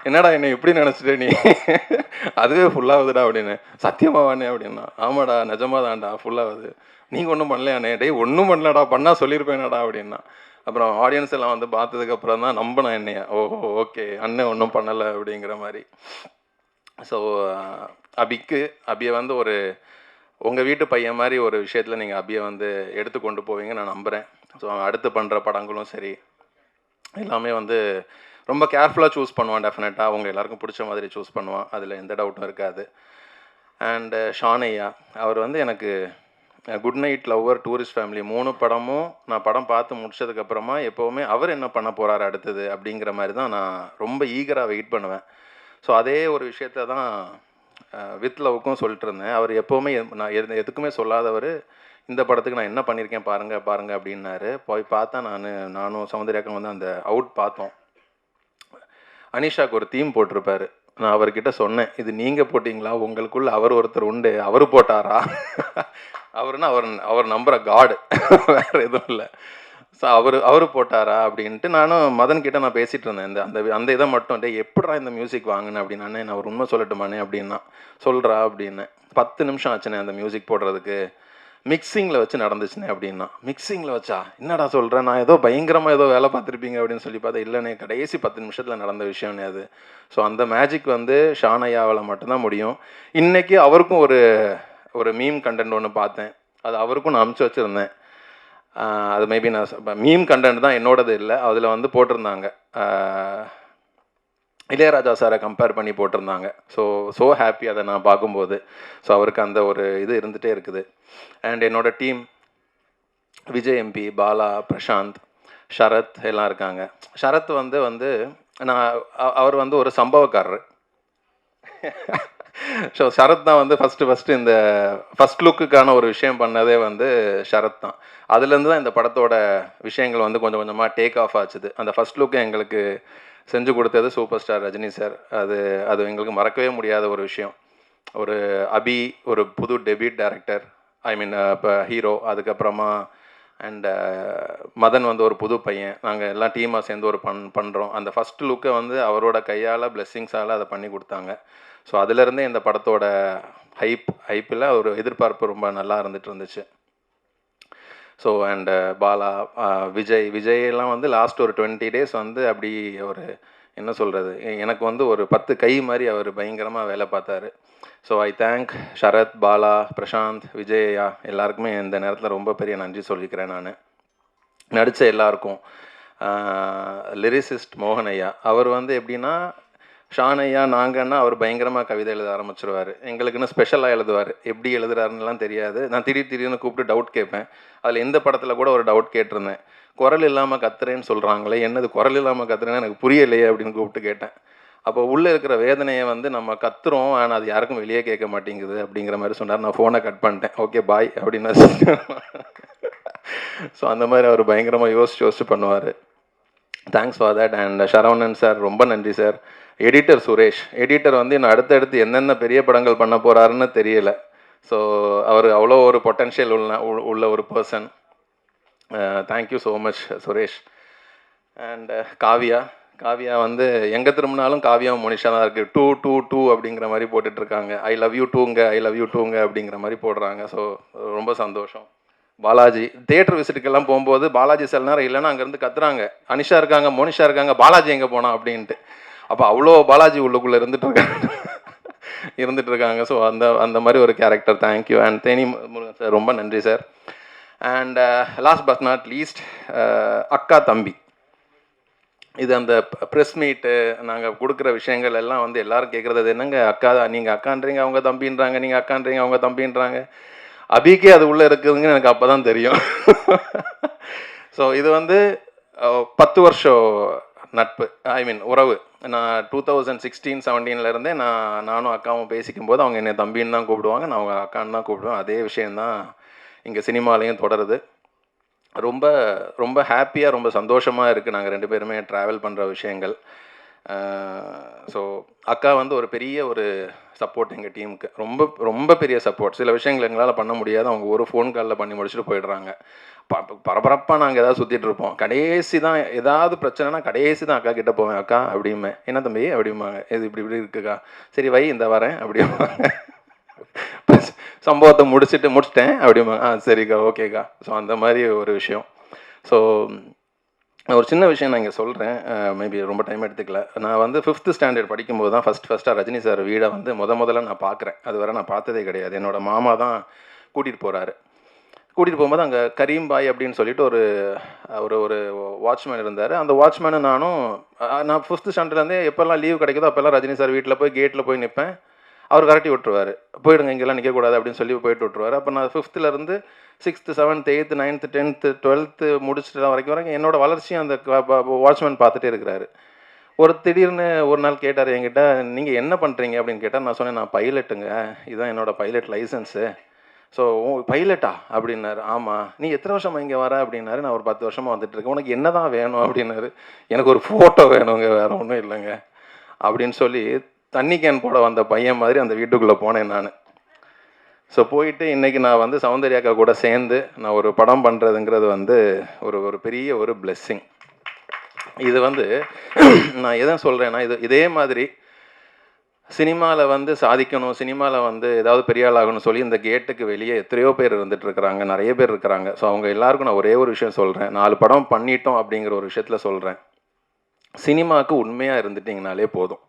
என்னடா என்னை எப்படி நினச்சிட்டே நீ, அதுவே ஃபுல்லாகுதுடா அப்படின்னு. சத்தியமாவானே அப்படின்னா. ஆமாடா நிஜமாக தான்டா ஃபுல்லாகுது. நீங்கள் ஒன்றும் பண்ணலையாண்ணே. டே ஒன்றும் பண்ணலடா, பண்ணால் சொல்லியிருப்பேனடா அப்படின்னா. அப்புறம் ஆடியன்ஸ் எல்லாம் வந்து பார்த்ததுக்கப்புறம் தான் நம்பினேன் என்னைய. ஓஹோ ஓகே அண்ணன் ஒன்றும் பண்ணலை அப்படிங்கிற மாதிரி. ஸோ அபியை வந்து ஒரு உங்கள் வீட்டு பையன் மாதிரி ஒரு விஷயத்தில் நீங்கள் அபியை வந்து எடுத்து கொண்டு போவீங்க நான் நம்புகிறேன். ஸோ அடுத்து பண்ணுற படங்களும் சரி எல்லாமே வந்து ரொம்ப கேர்ஃபுல்லாக சூஸ் பண்ணுவான். டெஃபினட்டாக அவங்க எல்லாருக்கும் பிடிச்ச மாதிரி சூஸ் பண்ணுவான், அதில் எந்த டவுட்டும் இருக்காது. அண்டு ஷானையா அவர் வந்து எனக்கு good night lover, tourist family 3 படமும் நான் படம் பார்த்து முடிச்சதுக்கப்புறமா எப்போவுமே அவர் என்ன பண்ண போகிறார் அடுத்தது அப்படிங்கிற மாதிரி தான் நான் ரொம்ப ஈகராக வெயிட் பண்ணுவேன். ஸோ அதே ஒரு விஷயத்த தான் வித் லவ்வுக்கும் சொல்லிட்டு இருந்தேன். அவர் எப்போவுமே நான் எதுக்குமே சொல்லாதவர், இந்த படத்துக்கு நான் என்ன பண்ணியிருக்கேன் பாருங்கள் அப்படின்னாரு. போய் பார்த்தா நானும் சௌந்தர்யாக்கும் வந்து அந்த அவுட் பார்த்தோம். அனிஷாவுக்கு ஒரு தீம் போட்டிருப்பாரு. நான் அவர்கிட்ட சொன்னேன், இது நீங்கள் போட்டிங்களா, உங்களுக்குள்ள அவர் ஒருத்தர் உண்டு, அவர் போட்டாரா அவருன்னா அவர் நம்புகிற காடு வேறு எதுவும் இல்லை. ஸோ அவர் போட்டாரா அப்படின்ட்டு நானும் மதன் கிட்ட நான் பேசிகிட்டு இருந்தேன். அந்த இதை மட்டும் டே எப்படா இந்த மியூசிக் வாங்கினேன் அப்படின்னானே. நான் ஒரு உண்மை சொல்லட்டுமானே அப்படின்னா. சொல்கிறா அப்படின்னு. 10 நிமிஷம் ஆச்சுனே அந்த மியூசிக் போடுறதுக்கு. மிக்சிங்கில் வச்சு நடந்துச்சுனே அப்படின்னா. மிக்சிங்கில் வச்சா என்னடா சொல்கிறேன், நான் ஏதோ பயங்கரமாக ஏதோ வேலை பார்த்துருப்பீங்க அப்படின்னு சொல்லி பார்த்தா இல்லைண்ணே கடைசி 10 நிமிஷத்தில் நடந்த விஷயம்னே அது. ஸோ அந்த மேஜிக் வந்து ஷானையாவில் மட்டும்தான் முடியும். இன்றைக்கி அவருக்கும் ஒரு மீம் கண்டென்ட் ஒன்று பார்த்தேன், அது அவருக்கும் நான் அனுப்பிச்சி வச்சுருந்தேன். அது மேபி நான் மீம் கண்டென்ட் தான் என்னோடது இல்லை, அதில் வந்து போட்டிருந்தாங்க இளையராஜா சாரை கம்பேர் பண்ணி போட்டிருந்தாங்க. ஸோ ஹாப்பி அதை நான் பார்க்கும்போது. ஸோ அவருக்கு அந்த ஒரு இது இருந்துகிட்டே இருக்குது. அண்ட் என்னோடய டீம் விஜய் எம்பி, பாலா, பிரசாந்த், ஷரத் எல்லாம் இருக்காங்க. ஷரத் வந்து நான் அவர் வந்து ஒரு சம்பவக்காரர். ஸோ ஷரத் தான் வந்து ஃபஸ்ட்டு இந்த ஃபஸ்ட் லுக்குக்கான ஒரு விஷயம் பண்ணதே வந்து ஷரத் தான். அதுலேருந்து தான் இந்த படத்தோட விஷயங்கள் வந்து கொஞ்சம் கொஞ்சமாக டேக் ஆஃப் ஆச்சுது. அந்த ஃபஸ்ட் லுக்கு எங்களுக்கு செஞ்சு கொடுத்தது சூப்பர் ஸ்டார் ரஜினி சார். அது எங்களுக்கு மறக்கவே முடியாத ஒரு விஷயம். ஒரு அபி ஒரு புது டெபியூட் டைரக்டர், இப்போ ஹீரோ. அதுக்கப்புறமா அண்ட் மதன் வந்து ஒரு புது பையன். நாங்கள் எல்லாம் டீமாக சேர்ந்து ஒரு பண்ணுறோம். அந்த ஃபஸ்ட் லுக்கை வந்து அவரோட கையால் பிளெஸ்ஸிங்ஸால் அதை பண்ணி கொடுத்தாங்க. ஸோ அதிலேருந்தே இந்த படத்தோட ஹைப்பில் ஒரு எதிர்பார்ப்பு ரொம்ப நல்லா இருந்துச்சு. ஸோ அண்டு பாலா, விஜயெல்லாம் வந்து லாஸ்ட் ஒரு 20 டேஸ் வந்து அப்படி ஒரு என்ன சொல்கிறது, எனக்கு வந்து ஒரு 10 கை மாதிரி அவர் பயங்கரமாக வேலை பார்த்தாரு. So I thank Sharath, Bala, Prashanth, Vijaya எல்லாருக்குமே இந்த நேரத்தில் ரொம்ப பெரிய நன்றி சொல்லிக்கிறேன். நான் நடித்த எல்லாருக்கும். லிரிசிஸ்ட் மோகன் ஐயா, அவர் வந்து எப்படின்னா ஷானையா நாங்கன்னா அவர் பயங்கரமாக கவிதை எழுத ஆரம்பிச்சிருவார். எங்களுக்குன்னு ஸ்பெஷலாக எழுதுவார். எப்படி எழுதுறாருன்னெலாம் தெரியாது. நான் திடீர்னு கூப்பிட்டு டவுட் கேட்பேன். அதில் எந்த படத்தில் கூட ஒரு டவுட் கேட்டிருந்தேன். குரல் இல்லாமல் கத்துறேன்னு சொல்கிறாங்களே, என்னது குரல் இல்லாமல் கத்துறேன்னு எனக்கு புரியலையே அப்படின்னு கூப்பிட்டு கேட்டேன். அப்போ உள்ளே இருக்கிற வேதனையை வந்து நம்ம கத்துறோம், ஆனால் அது யாருக்கும் வெளியே கேட்க மாட்டேங்குது அப்படிங்கிற மாதிரி சொன்னார். நான் ஃபோனை கட் பண்ணிட்டேன். ஓகே பாய் அப்படின்னு. ஸோ அந்த மாதிரி அவர் பயங்கரமாக யோசிச்சு பண்ணுவார். Thanks for that. And Saravanan sir ரொம்ப நன்றி சார். எடிட்டர் சுரேஷ், எடிட்டர் வந்து இன்னும் அடுத்தடுத்து என்னென்ன பெரிய படங்கள் பண்ண போகிறாருன்னு தெரியல. ஸோ அவர் அவ்வளோ ஒரு பொட்டென்ஷியல் உள்ள ஒரு person. Thank you so much Suresh. And Kavya வந்து எங்கே திரும்பினாலும் காவியாவும் மோனிஷா தான் இருக்குது. 2 அப்படிங்கிற மாதிரி போட்டுட்ருக்காங்க. ஐ லவ் யூ டூங்க அப்படிங்கிற மாதிரி போடுறாங்க. ஸோ ரொம்ப சந்தோஷம். பாலாஜி தியேட்டர் விசிட்டுக்கெல்லாம் போகும்போது பாலாஜி சில நேரம் இல்லைன்னா அங்கேருந்து கத்துறாங்க, அனிஷா இருக்காங்க, மோனிஷா இருக்காங்க, பாலாஜி எங்கே போனா அப்படின்ட்டு. அப்போ அவ்வளோ பாலாஜி உள்ளுக்குள்ளே இருந்துட்டு இருக்காங்க. ஸோ அந்த மாதிரி ஒரு character. Thank you. And Theni Murugan sir ரொம்ப நன்றி sir. And last but not least அக்கா தம்பி. இது அந்த ப்ரெஸ் மீட்டு நாங்கள் கொடுக்குற விஷயங்கள் எல்லாம் வந்து எல்லோரும் கேட்குறது என்னங்க அக்கா, நீங்கள் அக்கான்றீங்க அவங்க தம்பின்றாங்க, நீங்கள் அக்கான்றீங்க அவங்க தம்பின்றாங்க. அபிக்கே அது உள்ளே இருக்குதுங்கன்னு எனக்கு அப்போ தான் தெரியும். ஸோ இது வந்து 10 வருஷம் நட்பு, ஐ மீன் உறவு. நான் 2016-17 நானும் அக்காவும் பேசிக்கும் போது அவங்க என்னை தம்பின்னு தான் கூப்பிடுவாங்க, நான் அவங்க அக்கான்னு தான் கூப்பிடுவேன். அதே விஷயந்தான் இங்கே சினிமாலையும் தொடருது. ரொம்ப ரொம்ப ஹாப்பியாக ரொம்ப சந்தோஷமாக இருக்குது நாங்கள் 2 பேருமே ட்ராவல் பண்ணுற விஷயங்கள். ஸோ அக்கா வந்து ஒரு பெரிய ஒரு சப்போர்ட் எங்கள் டீமுக்கு, ரொம்ப ரொம்ப பெரிய சப்போர்ட். சில விஷயங்கள் எங்களால் பண்ண முடியாது, அவங்க ஒரு ஃபோன் காலில் பண்ணி முடிச்சுட்டு போயிடுறாங்க. பரபரப்பாக நாங்கள் ஏதாவது சுற்றிட்டு இருப்போம். கடைசி தான் ஏதாவது பிரச்சனைனா கடைசி தான் அக்கா கிட்டே போவேன். அக்கா அப்படியுமே, என்ன தம்பி அப்படிம்பாங்க, இது இப்படி இப்படி இருக்குக்கா, சரி வை இந்த வரேன் அப்படிம்பாங்க. சம்பவத்தை முடிச்சிட்டேன் அப்படிம்பாங்க, சரிக்கா ஓகேக்கா. ஸோ அந்த மாதிரி ஒரு விஷயம். ஸோ ஒரு சின்ன விஷயம் நான் இங்கே சொல்கிறேன், மேபி ரொம்ப டைம் எடுத்துக்கல. நான் வந்து 5th ஸ்டாண்டர்ட் படிக்கும்போது தான் ஃபஸ்ட்டாக ரஜினி சார் வீடை வந்து முதல்ல நான் பார்க்குறேன். அது வரை நான் பார்த்ததே கிடையாது. என்னோடய மாமா தான் கூட்டிகிட்டு போகிறாரு. கூட்டிகிட்டு போகும்போது அங்கே கரீம் பாய் அப்படின்னு சொல்லிட்டு ஒரு ஒரு வாட்ச்மேன் இருந்தார். அந்த வாட்ச்மேனு நானும், நான் 5th ஸ்டாண்டர்ட்லேருந்தே எப்போல்லாம் லீவ் கிடைக்குதோ அப்போல்லாம் ரஜினி சார் வீட்டில் போய் கேட்டில் போய் நிற்பேன். அவர் விரட்டி விட்டுருவார், போயிடுங்க இங்கெல்லாம் நிற்கக்கூடாது அப்படின்னு சொல்லி போயிட்டு விட்டுருவார். அப்போ நான் 5th 6th 7th 8th 9th 10th 12th முடிச்சுட்டு வரைக்கும் என்னோட வளர்ச்சியும் அந்த வாட்ச்மேன் பார்த்துட்டே இருக்கிறாரு. திடீர்னு ஒரு நாள் கேட்டார் என்கிட்ட, நீங்கள் என்ன பண்ணுறீங்க அப்படின்னு கேட்டால் நான் சொன்னேன், நான் பைலட்டுங்க, இதுதான் என்னோடய பைலட் லைசன்ஸு. ஸோ பைலட்டா அப்படின்னாரு. ஆமாம். நீ எத்தனை வருஷமாக இங்கே வர அப்படின்னாரு. நான் ஒரு 10 வருஷமாக வந்துட்டுருக்கேன். உனக்கு என்ன தான் வேணும் அப்படின்னாரு. எனக்கு ஒரு ஃபோட்டோ வேணுங்க, வேறு ஒன்றும் இல்லைங்க அப்படின்னு சொல்லி தண்ணி கேன் போட வந்த பையன் மாதிரி அந்த வீட்டுக்குள்ளே போனேன் நான். ஸோ போயிட்டு இன்றைக்கி நான் வந்து சௌந்தர்யாக்கா கூட சேர்ந்து நான் ஒரு படம் பண்ணுறதுங்கிறது வந்து ஒரு பெரிய ஒரு பிளெஸ்ஸிங். இது வந்து நான் எதை சொல்கிறேன்னா, இதே மாதிரி சினிமாவில் வந்து சாதிக்கணும், சினிமாவில் வந்து ஏதாவது பெரிய ஆளாகணும்னு சொல்லி இந்த கேட்டுக்கு வெளியே எத்தனையோ பேர் இருந்துகிட்ருக்குறாங்க, நிறைய பேர் இருக்கிறாங்க. ஸோ அவங்க எல்லாருக்கும் நான் ஒரே ஒரு விஷயம் சொல்கிறேன், 4 படம் பண்ணிட்டோம் அப்படிங்கிற ஒரு விஷயத்தில் சொல்கிறேன். சினிமாவுக்கு உண்மையாக இருந்துட்டிங்கனாலே போதும்.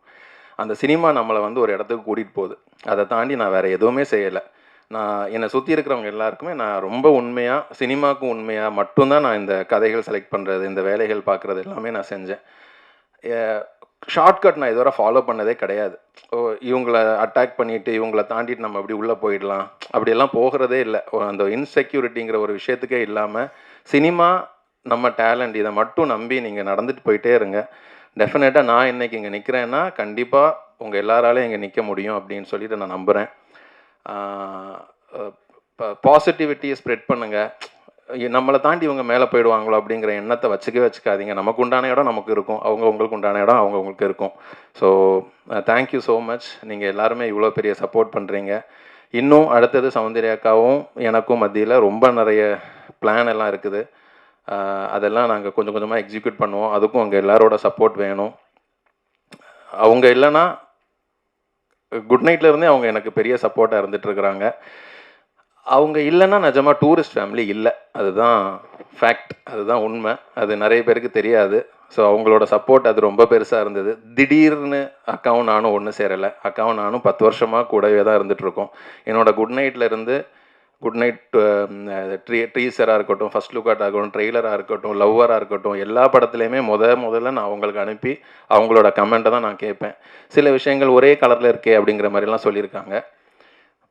அந்த சினிமா நம்மளை வந்து ஒரு இடத்துக்கு கூட்டிகிட்டு போகுது. அதை தாண்டி நான் வேறு எதுவுமே செய்யலை. நான் என்னை சுற்றி இருக்கிறவங்க எல்லாருக்குமே நான் ரொம்ப உண்மையாக, சினிமாவுக்கும் உண்மையாக மட்டும்தான் நான் இந்த கதைகள் செலக்ட் பண்ணுறது, இந்த வேலைகள் பார்க்குறது எல்லாமே நான் செஞ்சேன். ஷார்ட்கட் நான் இதுவரை ஃபாலோ பண்ணதே கிடையாது. இவங்களை அட்டாக் பண்ணிவிட்டு இவங்களை தாண்டிட்டு நம்ம அப்படி உள்ளே போயிடலாம் அப்படியெல்லாம் போகிறதே இல்லை. அந்த இன்செக்யூரிட்டிங்கிற ஒரு விஷயத்துக்கே இல்லாமல் சினிமா நம்ம டேலண்ட், இதை மட்டும் நம்பி நீங்கள் நடந்துட்டு போயிட்டே இருங்க. டெஃபினட்டாக நான் இன்றைக்கி இங்கே நிற்கிறேன்னா கண்டிப்பாக உங்கள் எல்லாராலையும் இங்கே நிற்க முடியும் அப்படின்னு சொல்லிட்டு நான் நம்புகிறேன். பாசிட்டிவிட்டியை ஸ்ப்ரெட் பண்ணுங்கள். நம்மளை தாண்டி இவங்க மேலே போயிடுவாங்களோ அப்படிங்கிற எண்ணத்தை வச்சுக்காதீங்க. நமக்கு உண்டான இடம் நமக்கு இருக்கும், உங்களுக்கு உண்டான இடம் அவங்களுக்கு இருக்கும். So thank you so much. நீங்கள் எல்லாருமே இவ்வளோ பெரிய சப்போர்ட் பண்ணுறீங்க. இன்னும் அடுத்தது சௌந்தர்யாக்காவும் எனக்கும் மத்தியில் ரொம்ப நிறைய பிளான் எல்லாம் இருக்குது. அதெல்லாம் நாங்கள் கொஞ்சம் கொஞ்சமாக எக்ஸிக்யூட் பண்ணுவோம். அதுக்கும் அவங்க எல்லாரோட சப்போர்ட் வேணும். அவங்க இல்லைன்னா குட் நைட்லேருந்தே அவங்க எனக்கு பெரிய சப்போர்ட்டாக இருந்துகிட்ருக்குறாங்க. அவங்க இல்லைன்னா நிஜமாக டூரிஸ்ட் ஃபேமிலி இல்லை. அதுதான் ஃபேக்ட், அதுதான் உண்மை. அது நிறைய பேருக்கு தெரியாது. ஸோ அவங்களோட சப்போர்ட் அது ரொம்ப பெருசாக இருந்தது. திடீர்னு அக்காவும் நானும் ஒன்று சேரலை. அக்காவும் நானும் 10 வருஷமாக கூடவே தான் இருந்துகிட்ருக்கோம். என்னோடய குட் நைட்லேருந்து குட் நைட் ட்ரீசராக இருக்கட்டும், ஃபஸ்ட் லுக்காட்டாக இருக்கட்டும், ட்ரெய்லராக இருக்கட்டும், லவ்வராக இருக்கட்டும், எல்லா படத்துலையுமே முதல்ல நான் அவங்களுக்கு அனுப்பி அவங்களோட கமெண்ட்டை தான் நான் கேட்பேன். சில விஷயங்கள் ஒரே கலரில் இருக்கே அப்படிங்கிற மாதிரிலாம் சொல்லியிருக்காங்க.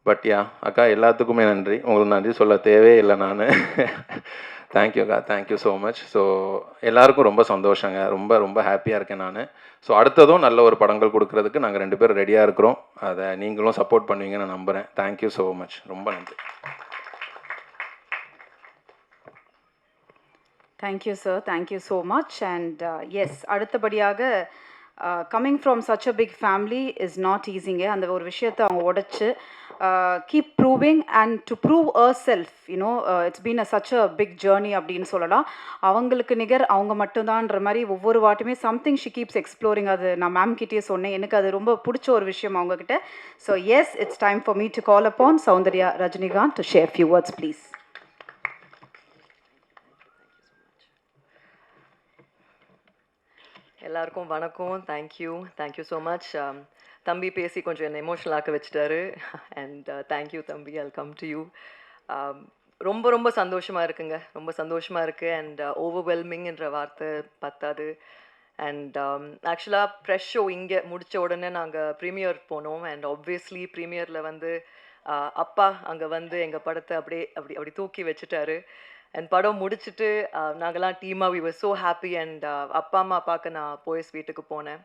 பட் அக்கா எல்லாத்துக்குமே நன்றி. உங்களுக்கு நன்றி சொல்ல தேவையே இல்லை நான். தேங்க்யூ அக்கா, தேங்க்யூ ஸோ மச். ஸோ எல்லாருக்கும் ரொம்ப சந்தோஷங்க, ரொம்ப ரொம்ப ஹாப்பியாக இருக்கேன் நான். ஸோ அடுத்ததும் நல்ல ஒரு படங்கள் கொடுக்கறதுக்கு நாங்கள் 2 பேரும் ரெடியாக இருக்கிறோம். அதை நீங்களும் சப்போர்ட் பண்ணுவீங்கன்னு நான் நம்புகிறேன். Thank you so much. ரொம்ப நன்றி. Thank you sir, thank you so much. And yes, அடுத்தபடியாக coming from such a big family is not ஈஸிங்க. அந்த ஒரு விஷயத்தை அவங்க உடைச்சு keep proving and to prove herself, you know it's been such a big journey அப்படின்னு சொல்லலாம். அவங்களுக்கு நிகர் அவங்க மட்டும்தான்ற மாதிரி ஒவ்வொரு வாட்டுமே சம்திங் ஷி கீப்ஸ் எக்ஸ்ப்ளோரிங். அது நான் மேம் கிட்டேயே சொன்னேன், எனக்கு அது ரொம்ப பிடிச்ச ஒரு விஷயம் அவங்கக்கிட்ட. So yes, it's time for me to call upon Soundarya Rajinikanth to share few words please. எல்லாருக்கும் வணக்கம். Thank you so much. தம்பி பேசி கொஞ்சம் என்னை எமோஷனல் ஆக்க வச்சுட்டாரு. அண்ட் தேங்க்யூ தம்பி, ஐல் கம் டு யூ. ரொம்ப ரொம்ப சந்தோஷமாக இருக்குங்க, ரொம்ப சந்தோஷமாக இருக்குது. அண்ட் ஓவர்வெல்மிங்ன்ற வார்த்தை பத்தாது. அண்ட் ஆக்சுவலாக ப்ரெஷ் ஷோ இங்கே முடித்த உடனே நாங்கள் ப்ரீமியர் போனோம். அண்ட் ஆப்வியஸ்லி ப்ரீமியரில் வந்து அப்பா அங்கே வந்து எங்கள் படத்தை அப்படி தூக்கி வச்சுட்டாரு. அண்ட் படம் முடிச்சுட்டு நாங்கள்லாம் டீமாக we were so happy. And அப்பா அம்மா பார்க்க நான் போயஸ் வீட்டுக்கு போனேன்.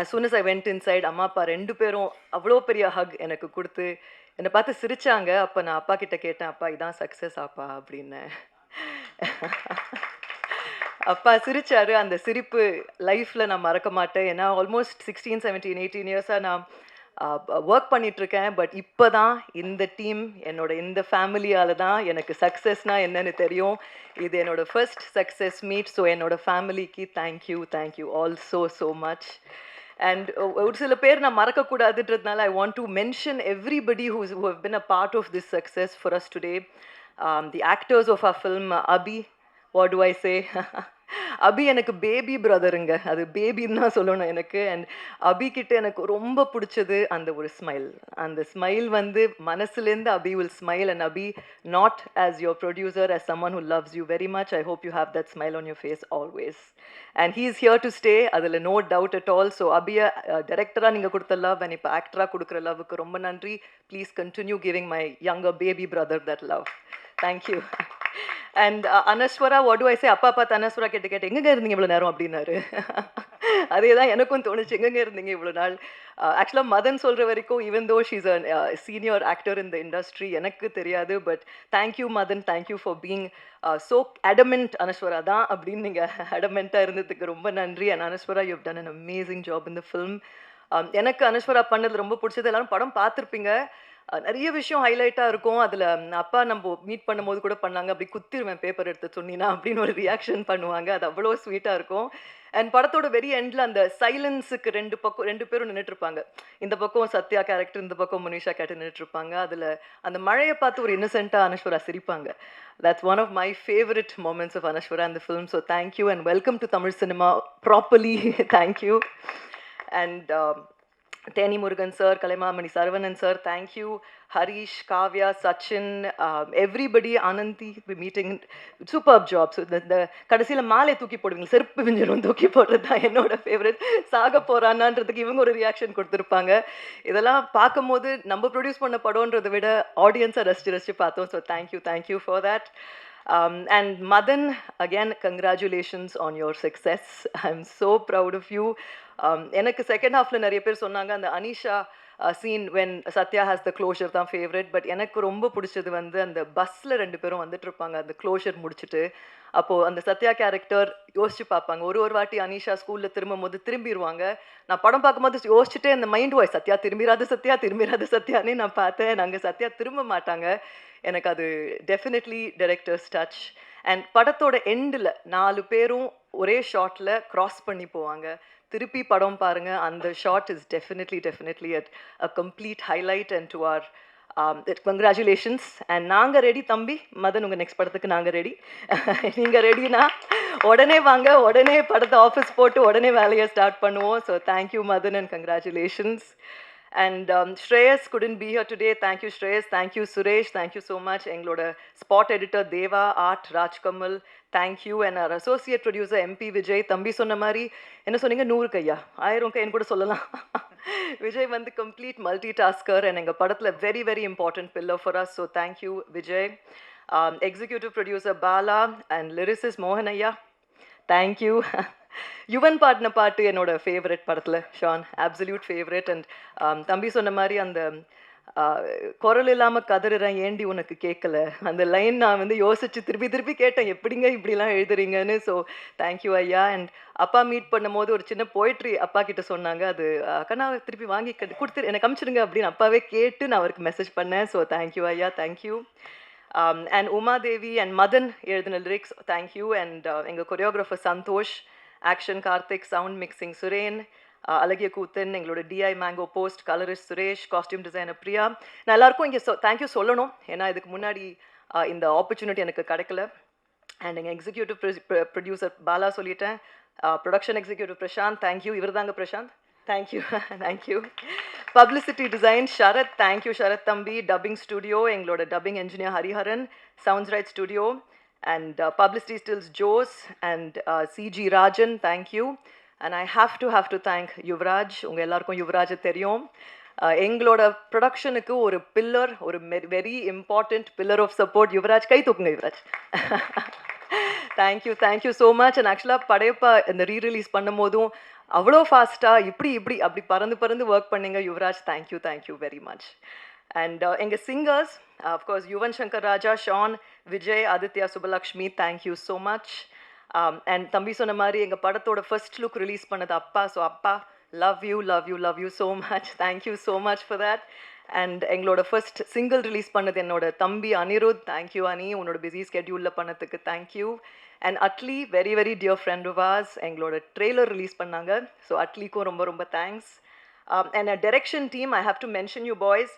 as soon as I went inside, அம்மா அப்பா 2 பேரும் அவ்வளோ பெரிய ஹக் எனக்கு கொடுத்து என்னை பார்த்து சிரிச்சாங்க. அப்போ நான் அப்பா கிட்ட கேட்டேன், அப்பா இதான் சக்ஸஸ் அப்பா அப்படின்னு. அப்பா சிரிச்சாரு. அந்த சிரிப்பு லைஃப்பில் நான் மறக்க மாட்டேன். ஏன்னா ஆல்மோஸ்ட் 16, 17, 18 இயர்ஸாக நான் ஒர்க் பண்ணிகிட்ருக்கேன். பட் இப்போ தான் இந்த டீம் இந்த ஃபேமிலியால் தான் எனக்கு சக்ஸஸ்னால் என்னென்னு தெரியும். இது என்னோடய ஃபர்ஸ்ட் சக்ஸஸ் மீட். ஸோ என்னோடய ஃபேமிலிக்கு thank you all so much. And ஒரு சில பேர் நான் மறக்கக்கூடாதுன்றதுனால I want to mention everybody who have been a part of this success for us today. The actors of our film, Abhi, what do I say? அபி எனக்கு baby பிரதருங்க, அது பேபின்னு தான் சொல்லணும் எனக்கு. அண்ட் அபி கிட்ட எனக்கு ரொம்ப பிடிச்சது அந்த ஒரு ஸ்மைல். அந்த ஸ்மைல் வந்து மனசுலேருந்து Abhi will smile. And Abhi, not as your producer, as someone who loves you very much, I hope you have that smile on your face always. And he is here to stay, அதில் no doubt at all. So அபியை டைரக்டராக நீங்கள் கொடுத்த love and இப்போ ஆக்டராக கொடுக்குற லவ்வுக்கு ரொம்ப நன்றி. Please continue giving my younger baby brother that love. Thank you. And Anaswara, what do I say? அப்பா பார்த்து அனஸ்வரா கேட்டு எங்கெங்க இருந்தீங்க இவ்வளோ நேரம் அப்படின்னாரு. அதே தான் எனக்கும் தோணுச்சு, எங்கெங்க இருந்தீங்க இவ்வளோ நாள். ஆக்சுவலாக மதன் சொல்கிற வரைக்கும் even though she's a senior actor in the industry, எனக்கு தெரியாது. But thank you Madan, thank you for being so adamant. Anaswara தான் அப்படின்னு நீங்கள் அடமெண்ட்டாக இருந்ததுக்கு ரொம்ப நன்றி. And Anaswara, you have done an amazing job in the film. எனக்கு அனஸ்வரா பண்ணது ரொம்ப பிடிச்சது. எல்லாரும் படம் பார்த்துருப்பீங்க, நிறைய விஷயம் ஹைலைட்டாக இருக்கும். அதில் அப்பா நம்ம மீட் பண்ணும்போது கூட பண்ணாங்க, அப்படி குத்திடுவேன் பேப்பர் எடுத்து சொன்னீங்கன்னா அப்படின்னு ஒரு ரியாக்ஷன் பண்ணுவாங்க. அது அவ்வளோ ஸ்வீட்டாக இருக்கும். அண்ட் படத்தோட வெரி எண்டில் அந்த சைலன்ஸுக்கு 2 பேரும் நின்றுட்டுருப்பாங்க. இந்த பக்கம் சத்யா கேரக்டர், இந்த பக்கம் மனிஷா கேரக்டர் நின்றுட்டுருப்பாங்க. அதில் அந்த மழையை பார்த்து ஒரு இன்னசென்ட்டாக அனஸ்வரா சிரிப்பாங்க. That's one of my favorite moments of Anashwara in the film. So thank you and welcome to Tamil cinema properly. Thank you. And Teni Murugan sir, Kalaimamani Saravanan sir, thank you. Harish, Kavya, Sachin, everybody, Ananthi, we meeting, superb job. So the கடைசியில் மாலை தூக்கி போடுவீங்க, செருப்பு விஞ்சிரும் தூக்கி போடுறது தான் என்னோட favourite. சாக போகிறான்னான்றதுக்கு இவங்க ஒரு ரியாக்ஷன் கொடுத்துருப்பாங்க. இதெல்லாம் பார்க்கும்போது நம்ம ப்ரொடியூஸ் பண்ண படம்ன்றதை விட ஆடியன்ஸை ரசித்து பார்த்தோம். So thank you for that. And Madan, again, congratulations on your success. I'm so proud of you. எனக்கு செகண்ட் ஹாஃபில் நிறைய பேர் சொன்னாங்க அந்த Anisha scene when Sathya has the closure தான் ஃபேவரட். பட் எனக்கு ரொம்ப பிடிச்சது வந்து அந்த பஸ்ஸில் 2 பேரும் வந்துட்டு இருப்பாங்க அந்த க்ளோஷர் முடிச்சுட்டு. அப்போது அந்த சத்யா கேரக்டர் யோசிச்சு பார்ப்பாங்க. ஒரு வாட்டி அனிஷா ஸ்கூலில் திரும்பும்போது திரும்பிடுவாங்க. நான் படம் பார்க்கும்போது யோசிச்சுட்டே அந்த மைண்ட் வாய்ஸ், சத்யா திரும்பிராது சத்யானே நான் பார்த்தேன். நாங்கள் சத்யா திரும்ப மாட்டாங்க. எனக்கு அது டெஃபினெட்லி டைரக்டர்ஸ் டச். அண்ட் படத்தோட எண்டில் 4 பேரும் ஒரே ஷாட்டில் க்ராஸ் பண்ணி போவாங்க. திருப்பி படம் பாருங்கள், அந்த shot is definitely a complete highlight. And to our congratulations. And நாங்கள் ரெடி தம்பி. மதன், உங்கள் நெக்ஸ்ட் படத்துக்கு நாங்கள் ரெடி. நீங்கள் ரெடினா உடனே வாங்க, உடனே படத்தை ஆஃபீஸ் போட்டு உடனே வேலையை ஸ்டார்ட் பண்ணுவோம். So thank you Madhan and congratulations. And Shreyas couldn't be here today. Thank you Shreyas. Thank you Suresh. Thank you so much. எங்களோட spot editor Deva, art Rajkamal. Thank you. And our associate producer MP Vijay. தம்பி சொன்ன மாதிரி என்ன சொன்னீங்க, 100 கையா 1000 கைன்னு கூட சொல்லலாம். Vijay வந்து complete multitasker and எங்கள் படத்தில் very very important pillar for us. So thank you Vijay. Executive producer Bala and lyricist Mohan Ayya. Thank you. Yuvan பாடின பாட்டு என்னோட ஃபேவரட் படத்தில், ஷான், அப்சல்யூட் ஃபேவரட். அண்ட் தம்பி சொன்ன மாதிரி அந்த குரல் இல்லாமல் கதறுறேன் ஏண்டி உனக்கு கேட்கல, அந்த லைன் நான் வந்து யோசிச்சு திருப்பி கேட்டேன், எப்படிங்க இப்படிலாம் எழுதுறீங்கன்னு. ஸோ தேங்க்யூ ஐயா. அண்ட் அப்பா மீட் பண்ணும் போது ஒரு சின்ன போய்ட்ரி அப்பா கிட்ட சொன்னாங்க, அது அக்கா திருப்பி வாங்கி கொடுத்து எனக்கு அமிச்சிடுங்க அப்படின்னு அப்பாவே கேட்டு நான் அவருக்கு மெசேஜ் பண்ணேன். ஸோ தேங்க்யூ ஐயா, thank you. And Uma Devi and Madhan எழுதின லிரிக்ஸ், தேங்க்யூ. அண்ட் எங்கள் choreographer Santhosh, action Karthik, sound mixing Suren, அழகிய கூத்தன், எங்களோட DI mango post, colourist Suresh, costume designer Priya. நான் எல்லாருக்கும் இங்கே தேங்க்யூ சொல்லணும், ஏன்னா இதுக்கு முன்னாடி இந்த ஆப்பர்ச்சுனிட்டி எனக்கு கிடைக்கல. அண்ட் எங்கள் எக்ஸிக்யூட்டிவ் ப்ரொடியூசர் பாலா சொல்லிட்டேன், ப்ரொடக்ஷன் எக்ஸிக்யூட்டிவ் பிரசாந்த், தேங்க்யூ. இவர் தாங்க Prashanth, thank you. Thank you. Publicity design Sharath, thank you Sharath தம்பி. டப்பிங் ஸ்டுடியோ எங்களோட dubbing engineer Hariharan. Sounds right studio and publicity stills Jose and CG Rajan, thank you. And I have to thank Yuvraj. உங்கள் எல்லாருக்கும் யுவராஜை தெரியும். எங்களோட ப்ரொடக்ஷனுக்கு ஒரு பில்லர், ஒரு very important pillar of support Yuvaraj. கை தூக்குங்க Yuvaraj. Thank you so much. And ஆக்சுவலாக படையப்பா இந்த ரீரிலீஸ் பண்ணும் போதும் அவ்வளோ ஃபாஸ்ட்டாக அப்படி பறந்து ஒர்க் பண்ணீங்க Yuvaraj. Thank you very much. And எங்கள் singers, of course Yuvan Shankar Raja, Shaan, Vijay, Aditya, Subalakshmi, thank you so much. And தம்பி சொன்ன மாதிரி எங்கள் படத்தோட ஃபர்ஸ்ட் லுக் ரிலீஸ் பண்ணது அப்பா. ஸோ அப்பா, love you so much. Thank you so much for that. And எங்களோட ஃபர்ஸ்ட் சிங்கிள் ரிலீஸ் பண்ணது என்னோட தம்பி அனிருத். தேங்க்யூ அனி, உன்னோட பிஸி ஸ்கெட்யூலில் பண்ணதுக்கு thank you. And Atlee, very very dear friend of ours, எங்களோட ட்ரெய்லர் ரிலீஸ் பண்ணாங்க. ஸோ அட்லிக்கும் ரொம்ப thanks. And direction team, I have to mention you boys.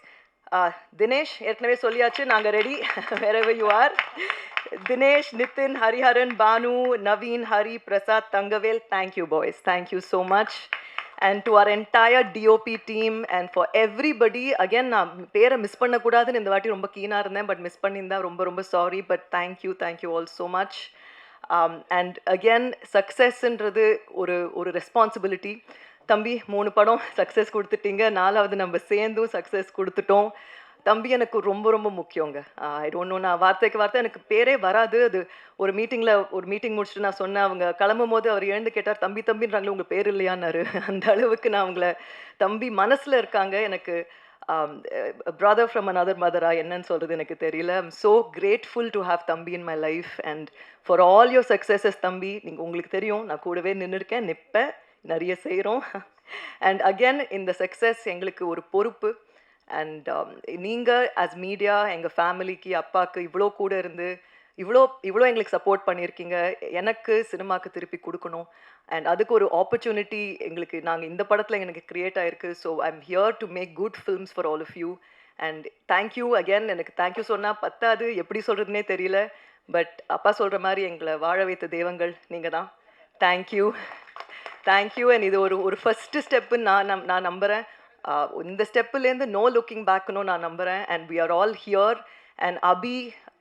Dinesh ஏற்கனவே சொல்லியாச்சு, நாங்கள் ready wherever you are. Dinesh, Nithin, Hariharan, Bhanu, Naveen, Hari, Prasad, Thangavel, thank you boys, thank you so much. And to our entire DOP team and for everybody, again நான் பேரை miss பண்ணக்கூடாதுன்னு இந்த வாட்டி ரொம்ப கீனாக இருந்தேன், பட் மிஸ் பண்ணியிருந்தா ரொம்ப sorry, but thank you all so much. And again சக்ஸஸ்ன்றது ஒரு ரெஸ்பான்சிபிலிட்டி. தம்பி 3 படம் சக்ஸஸ் கொடுத்துட்டீங்க, 4வது நம்ம சேர்ந்தும் சக்ஸஸ் கொடுத்துட்டோம். தம்பி எனக்கு ரொம்ப முக்கியங்க. ஐ டோன்ட் நோ, நான் வார்த்தை எனக்கு பேரே வராது. அது ஒரு மீட்டிங் முடிச்சுட்டு நான் சொன்னேன், அவங்க கிளம்பும் போது அவர் எழுந்து கேட்டார், தம்பின்றாங்களே உங்கள் பேர் இல்லையான்னாரு. அந்த அளவுக்கு நான் அவங்கள தம்பி மனசில் இருக்காங்க. எனக்கு brother from another mother, என்னன்னு சொல்கிறது எனக்கு தெரியல. I'm so grateful to have தம்பி in my life and for all your successes தம்பி. உங்களுக்கு தெரியும், நான் கூடவே நின்றுருக்கேன், நிற்பேன், நிறைய செய்கிறோம். அண்ட் அகெயின் இந்த சக்ஸஸ் எங்களுக்கு ஒரு பொறுப்பு. அண்ட் நீங்கள் ஆஸ் மீடியா எங்கள் ஃபேமிலிக்கு, அப்பாவுக்கு இவ்வளோ கூட இருந்து இவ்வளோ எங்களுக்கு சப்போர்ட் பண்ணியிருக்கீங்க. எனக்கு சினிமாவுக்கு திருப்பி கொடுக்கணும் அண்ட் அதுக்கு ஒரு ஆப்பர்ச்சுனிட்டி எங்களுக்கு இந்த படத்தில் எனக்கு க்ரியேட் ஆகிருக்கு. So I am here to make good films for all of you. And thank you again. எனக்கு தேங்க்யூ சொன்னால் பத்தாது, எப்படி சொல்கிறதுனே தெரியல. பட் அப்பா சொல்கிற மாதிரி எங்களை வாழ வைத்த தெய்வங்கள் நீங்கள் தான். தேங்க்யூ. அண்ட் இது ஒரு ஃபஸ்ட்டு ஸ்டெப்புன்னு நான் நம்புகிறேன். இந்த ஸ்டெப்புலேருந்து நோ லுக்கிங் பேக்குன்னு நான் நம்புகிறேன். And we are all here. And Abhi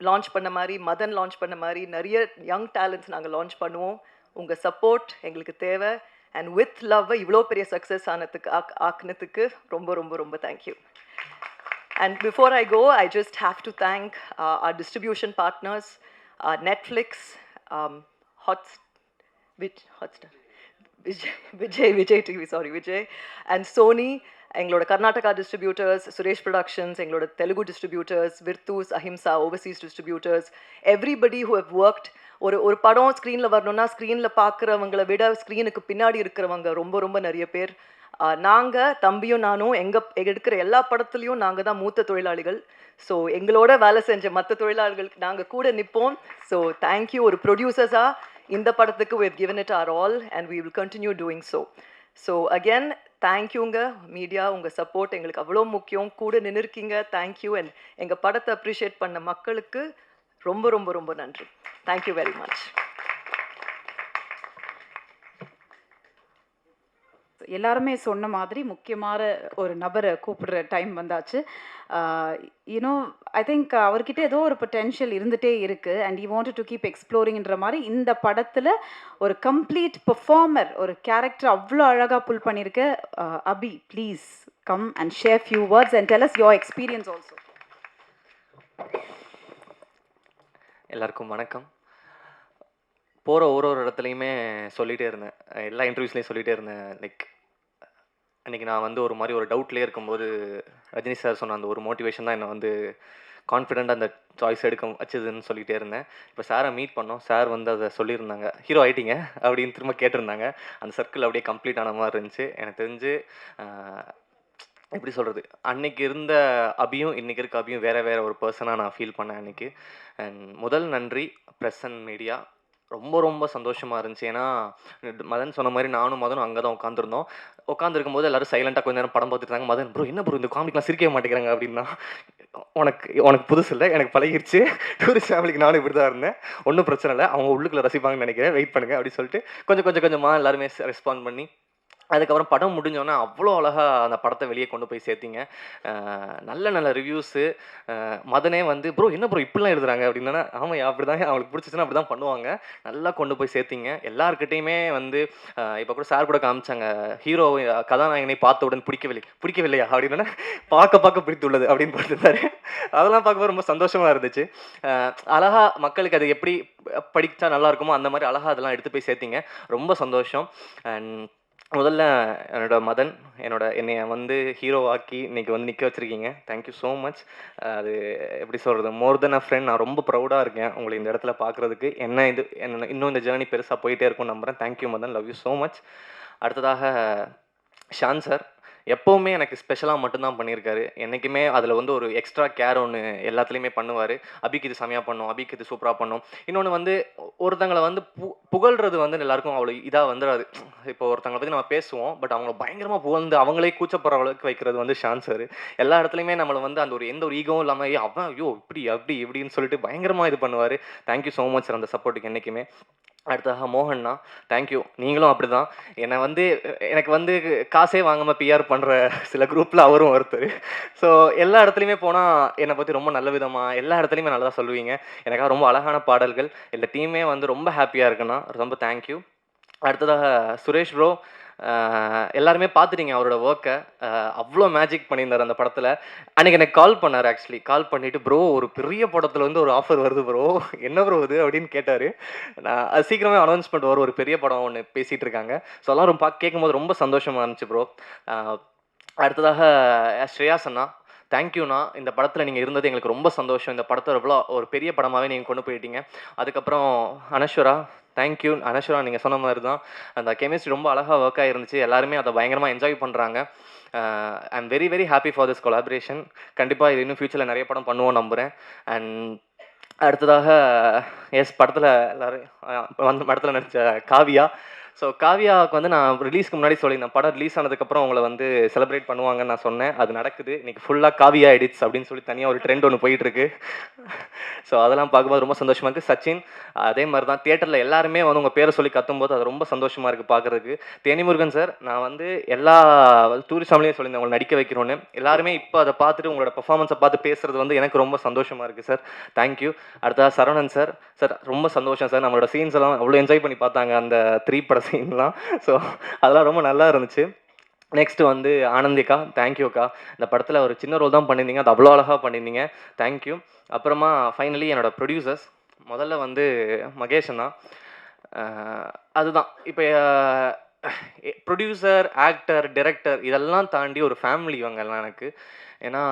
launch பண்ண மாதிரி, மதன் லான்ச் பண்ண மாதிரி நிறைய யங் டேலண்ட்ஸ் நாங்கள் லான்ச் பண்ணுவோம். உங்கள் சப்போர்ட் எங்களுக்கு தேவை. அண்ட் வித் லவ் இவ்வளோ பெரிய சக்ஸஸ் ஆக்குனதுக்கு ரொம்ப thank you. And before I go, I just have to thank our distribution partners, Netflix, Hotstar, Vijay TV, Vijay, and Sony, எங்களோட கர்நாடகா டிஸ்ட்ரிபியூட்டர்ஸ், சுரேஷ் ப்ரொடக்ஷன்ஸ், எங்களோட தெலுங்கு டிஸ்ட்ரிபியூட்டர்ஸ், விர்த்தூஸ், Ahimsa, overseas distributors, everybody who have worked. ஒரு படம் ஸ்க்ரீனில் வரணும்னா ஸ்க்ரீனில் பார்க்குறவங்களை விட ஸ்க்ரீனுக்கு பின்னாடி இருக்கிறவங்க ரொம்ப நிறைய பேர். நாங்கள் தம்பியும் நானும் எடுக்கிற எல்லா படத்துலையும் நாங்கள் தான் மூத்த தொழிலாளிகள். ஸோ எங்களோட வேலை செஞ்ச மற்ற தொழிலாளிகளுக்கு நாங்கள் கூட நிற்போம். So thank you. ஒரு ப்ரொடியூசர்ஸாக இந்த படத்துக்கு we have given it our all and we will continue doing so. So again தேங்க்யூங்க மீடியா, உங்கள் சப்போர்ட் எங்களுக்கு அவ்வளோ முக்கியம். கூட நின்றுருக்கீங்க, தேங்க்யூ. அண்ட் எங்கள் படத்தை அப்ரிஷியேட் பண்ண மக்களுக்கு ரொம்ப நன்றி. Thank you very much. எல்லாருமே சொன்ன மாதிரி முக்கியமான ஒரு நபரை கூப்பிடுற டைம் வந்தாச்சு. யூனோ ஐ திங்க் அவர்கிட்ட ஏதோ ஒரு பொட்டென்ஷியல் இருந்துகிட்டே இருக்குது and you wanted to keep எக்ஸ்ப்ளோரிங்ன்ற மாதிரி இந்த படத்தில் ஒரு கம்ப்ளீட் பெர்ஃபார்மர், ஒரு கேரக்டர் அவ்வளோ அழகாக புல் பண்ணியிருக்க. Abhi, please come and share few words and tell us your experience also. எல்லாருக்கும் வணக்கம். போகிற ஒரு இடத்துலையுமே சொல்லிகிட்டே இருந்தேன், எல்லா இன்டர்வியூஸ்லேயும் சொல்லிகிட்டே இருந்தேன். லைக் அன்றைக்கி நான் ஒரு மாதிரி ஒரு டவுட்லேயே இருக்கும்போது ரஜினி சார் சொன்ன அந்த ஒரு மோட்டிவேஷன் தான் என்னை கான்ஃபிடென்ட்டாக அந்த சாய்ஸ் எடுக்க வச்சதுன்னு சொல்லிகிட்டே இருந்தேன். இப்போ சாரை மீட் பண்ணோம், சார் அதை சொல்லியிருந்தாங்க, ஹீரோ ஆகிட்டீங்க அப்படின்னு திரும்ப கேட்டிருந்தாங்க. அந்த சர்க்கிள் அப்படியே கம்ப்ளீட் ஆன மாதிரி இருந்துச்சு. எனக்கு தெரிஞ்சு எப்படி சொல்கிறது, அன்னைக்கு இருந்த அபியும் இன்றைக்கி இருக்க அபியும் வேறு ஒரு பர்சனாக நான் ஃபீல் பண்ணேன் அன்றைக்கி. அண்ட் முதல் நன்றி ப்ரெஸ் அண்ட் மீடியா, ரொம்ப ரொம்ப சந்தோஷமாக இருந்துச்சு. ஏன்னா மதன் சொன்ன மாதிரி நானும் மதனும் அங்கே தான் உட்காந்துருந்தோம். உட்காந்துருக்கும் போது எல்லாரும் சைலண்டாக கொஞ்ச நேரம் படம் பார்த்துட்டு இருந்தாங்க. மதன் ப்ரோ என்ன ப்ரோ இந்த காமிக்கலாம் சிரிக்கவே மாட்டேங்கிறாங்க அப்படின்னா, உனக்கு உனக்கு புதுசு இல்லை, எனக்கு பழகிருச்சு. டூரிஸ்ட் ஃபேமிலிக்கு நானும் இப்படி தான் இருந்தேன், ஒன்றும் பிரச்சனை இல்லை, அவங்க உள்ளுக்குள்ள ரசிப்பாங்கன்னு நினைக்கிறேன், வெயிட் பண்ணுங்க அப்படின்னு சொல்லிட்டு கொஞ்சமாக எல்லாருமே ரெஸ்பாண்ட் பண்ணி அதுக்கப்புறம் படம் முடிஞ்சோன்னே அவ்வளோ அழகாக அந்த படத்தை வெளியே கொண்டு போய் சேர்த்திங்க. நல்ல நல்ல ரிவ்யூஸு. மதனே வந்து ப்ரோ என்ன ப்ரோ இப்படிலாம் எழுதுறாங்க அப்படின்னா, ஆமாம் அப்படி தான் அவங்களுக்கு பிடிச்சிச்சுன்னா அப்படி தான் பண்ணுவாங்க. நல்லா கொண்டு போய் சேர்த்திங்க. எல்லாருக்கிட்டையுமே வந்து இப்போ கூட சார் கூட காமிச்சாங்க, ஹீரோ கதாநாயகனை பார்த்தவுடன் பிடிக்கவில்லையா அப்படின்னா பார்க்க பிடித்துள்ளது அப்படின்னு போட்டுருந்தாரு. அதெல்லாம் பார்க்கும்போது ரொம்ப சந்தோஷமாக இருந்துச்சு. அழகாக மக்களுக்கு அது எப்படி படித்தா நல்லா இருக்குமோ அந்த மாதிரி அழகாக அதெல்லாம் எடுத்து போய் சேர்த்திங்க. ரொம்ப சந்தோஷம். அண்ட் முதல்ல மதன் என்னைய வந்து ஹீரோ ஆக்கி இன்றைக்கி வந்து நிற்க வச்சுருக்கீங்க. Thank you so much. அது எப்படி சொல்கிறது, மோர் தென் அ ஃப்ரெண்ட். நான் ரொம்ப ப்ரௌடாக இருக்கேன் உங்களை இந்த இடத்துல பார்க்குறதுக்கு. என்ன இன்னும் இந்த ஜேர்னி பெருசாக போயிட்டே இருக்கும்னு நம்புகிறேன். Thank you Madhan, love you so much. அடுத்ததாக ஷான் சார் எப்போவுமே எனக்கு ஸ்பெஷலாக மட்டும்தான் பண்ணியிருக்காரு. என்றைக்குமே அதில் வந்து ஒரு எக்ஸ்ட்ரா கேர் ஒன்று எல்லாத்துலேயுமே பண்ணுவார். அபிக்கு இது செமையாக பண்ணும், அபிக்கு இது சூப்பராக பண்ணும். இன்னொன்று வந்து ஒருத்தங்களை வந்து புகழ்கிறது வந்து எல்லாருக்கும் அவ்வளோ இதாக வந்துடாது. இப்போ ஒருத்தங்களை பற்றி நம்ம பேசுவோம், பட் அவங்கள பயங்கரமாக புகழ்ந்து அவங்களே கூச்சப்படுற அளவுக்கு வைக்கிறது வந்து ஷான் சார். எல்லா இடத்துலையுமே நம்மளை வந்து அந்த எந்த ஒரு ஈகவும் இல்லாமல் அவன் ஐயோ இப்படி அப்படி இப்படின்னு சொல்லிட்டு பயங்கரமாக இது பண்ணுவார். தேங்க்யூ ஸோ மச் சார் அந்த சப்போர்ட்டுக்கு என்றைக்குமே. அடுத்ததாக மோகன்னா, தேங்க்யூ. நீங்களும் அப்படி தான் எனக்கு வந்து காசே வாங்காமல் பிஆர் பண்ணுற சில குரூப்பில் அவரும் ஒருத்தர். ஸோ எல்லா இடத்துலையுமே போனால் என்னை பற்றி ரொம்ப நல்ல விதமாக எல்லா இடத்துலையுமே நல்லதாக சொல்லுவீங்க. எனக்காக ரொம்ப அழகான பாடல்கள். இந்த டீமே வந்து ரொம்ப ஹாப்பியாக இருக்குண்ணா, ரொம்ப தேங்க்யூ. அடுத்ததாக சுரேஷ் ப்ரோ, எல்லாருமே பார்த்துட்டீங்க அவரோட ஒர்க்கை. அவ்வளோ மேஜிக் பண்ணியிருந்தார் அந்த படத்தில். அன்றைக்கி எனக்கு கால் பண்ணார். ஆக்சுவலி கால் பண்ணிவிட்டு ப்ரோ ஒரு பெரிய படத்தில் வந்து ஒரு ஆஃபர் வருது ப்ரோ, என்ன ப்ரோ இது அப்படின்னு கேட்டார். நான் அது சீக்கிரமே அனௌன்ஸ்மெண்ட் வரும், ஒரு பெரிய படம் ஒன்று பேசிகிட்டு இருக்காங்க. ஸோ எல்லோரும் கேட்கும்போது ரொம்ப சந்தோஷமாக இருந்துச்சு ப்ரோ. அடுத்ததாக ஸ்ரேயாஸ் அண்ணா, தேங்க்யூண்ணா. இந்த படத்தில் நீங்கள் இருந்தது எங்களுக்கு ரொம்ப சந்தோஷம். இந்த படத்தை எவ்வளோ ஒரு பெரிய படமாகவே நீங்கள் கொண்டு போயிட்டீங்க. அதுக்கப்புறம் அனஸ்வரா, தேங்க்யூ. அனஸ்வரா நீங்கள் சொன்ன மாதிரி தான் அந்த கெமிஸ்ட்ரி ரொம்ப அழகாக ஒர்க் ஆகிருந்துச்சு. எல்லாருமே அதை பயங்கரமாக என்ஜாய் பண்ணுறாங்க. I am very very happy for this collaboration. கண்டிப்பாக இது இன்னும் ஃப்யூச்சரில் நிறைய படம் பண்ணுவோம் நம்புகிறேன். அண்ட் அடுத்ததாக படத்தில் எல்லோரும் படத்தில் நடித்த காவியா. ஸோ காவியாவுக்கு வந்து நான் ரிலீஸ்க்கு முன்னாடி சொல்லியிருந்தேன், படம் ரிலீஸ் ஆனதுக்கப்புறம் அவங்கள வந்து செலிப்ரேட் பண்ணுவாங்கன்னு நான் சொன்னேன். அது நடக்குது. இன்றைக்கி ஃபுல்லாக காவியா எடிட்ஸ் அப்படின்னு சொல்லி தனியாக ஒரு ட்ரெண்ட் ஒன்று போயிட்டுருக்கு. ஸோ அதெல்லாம் பார்க்கும்போது ரொம்ப சந்தோஷமாக இருக்குது. சச்சின் அதே மாதிரி தான், தியேட்டரில் எல்லாருமே வந்து உங்கள் பேரை சொல்லி கத்தும்போது அது ரொம்ப சந்தோஷமாக இருக்குது பார்க்குறதுக்கு. தேனிமுருகன் சார், நான் வந்து எல்லா டூரிஸ்ட் ஃபேமிலியும் சொல்லியிருந்தேன் உங்களை நடிக்க வைக்கிறோன்னு. எல்லாருமே இப்போ அதை பார்த்துட்டு உங்களோட பர்ஃபார்மன்ஸை பார்த்து பேசுகிறது வந்து எனக்கு ரொம்ப சந்தோஷமாக இருக்குது சார். தேங்க்யூ. அடுத்ததாக சரவணன் சார், ரொம்ப சந்தோஷம் சார். நம்மளோட சீன்ஸ் எல்லாம் அவ்வளோ என்ஜாய் பண்ணி பார்த்தாங்க அந்த 3 பட சீன்லாம். ஸோ அதெல்லாம் ரொம்ப நல்லா இருந்துச்சு. நெக்ஸ்ட்டு வந்து ஆனந்திக்கா, தேங்க்யூக்கா. இந்த படத்தில் ஒரு சின்ன ரோல் தான் பண்ணியிருந்தீங்க, அது அவ்வளோ அழகாக பண்ணியிருந்தீங்க. தேங்க்யூ. அப்புறமா ஃபைனலி என்னோடய ப்ரொடியூசர்ஸ், முதல்ல வந்து மகேஷன்னா. அதுதான் இப்போ ப்ரொடியூசர், ஆக்டர், டைரக்டர் இதெல்லாம் தாண்டி ஒரு ஃபேமிலி இவங்கெல்லாம் எனக்கு. ஏன்னா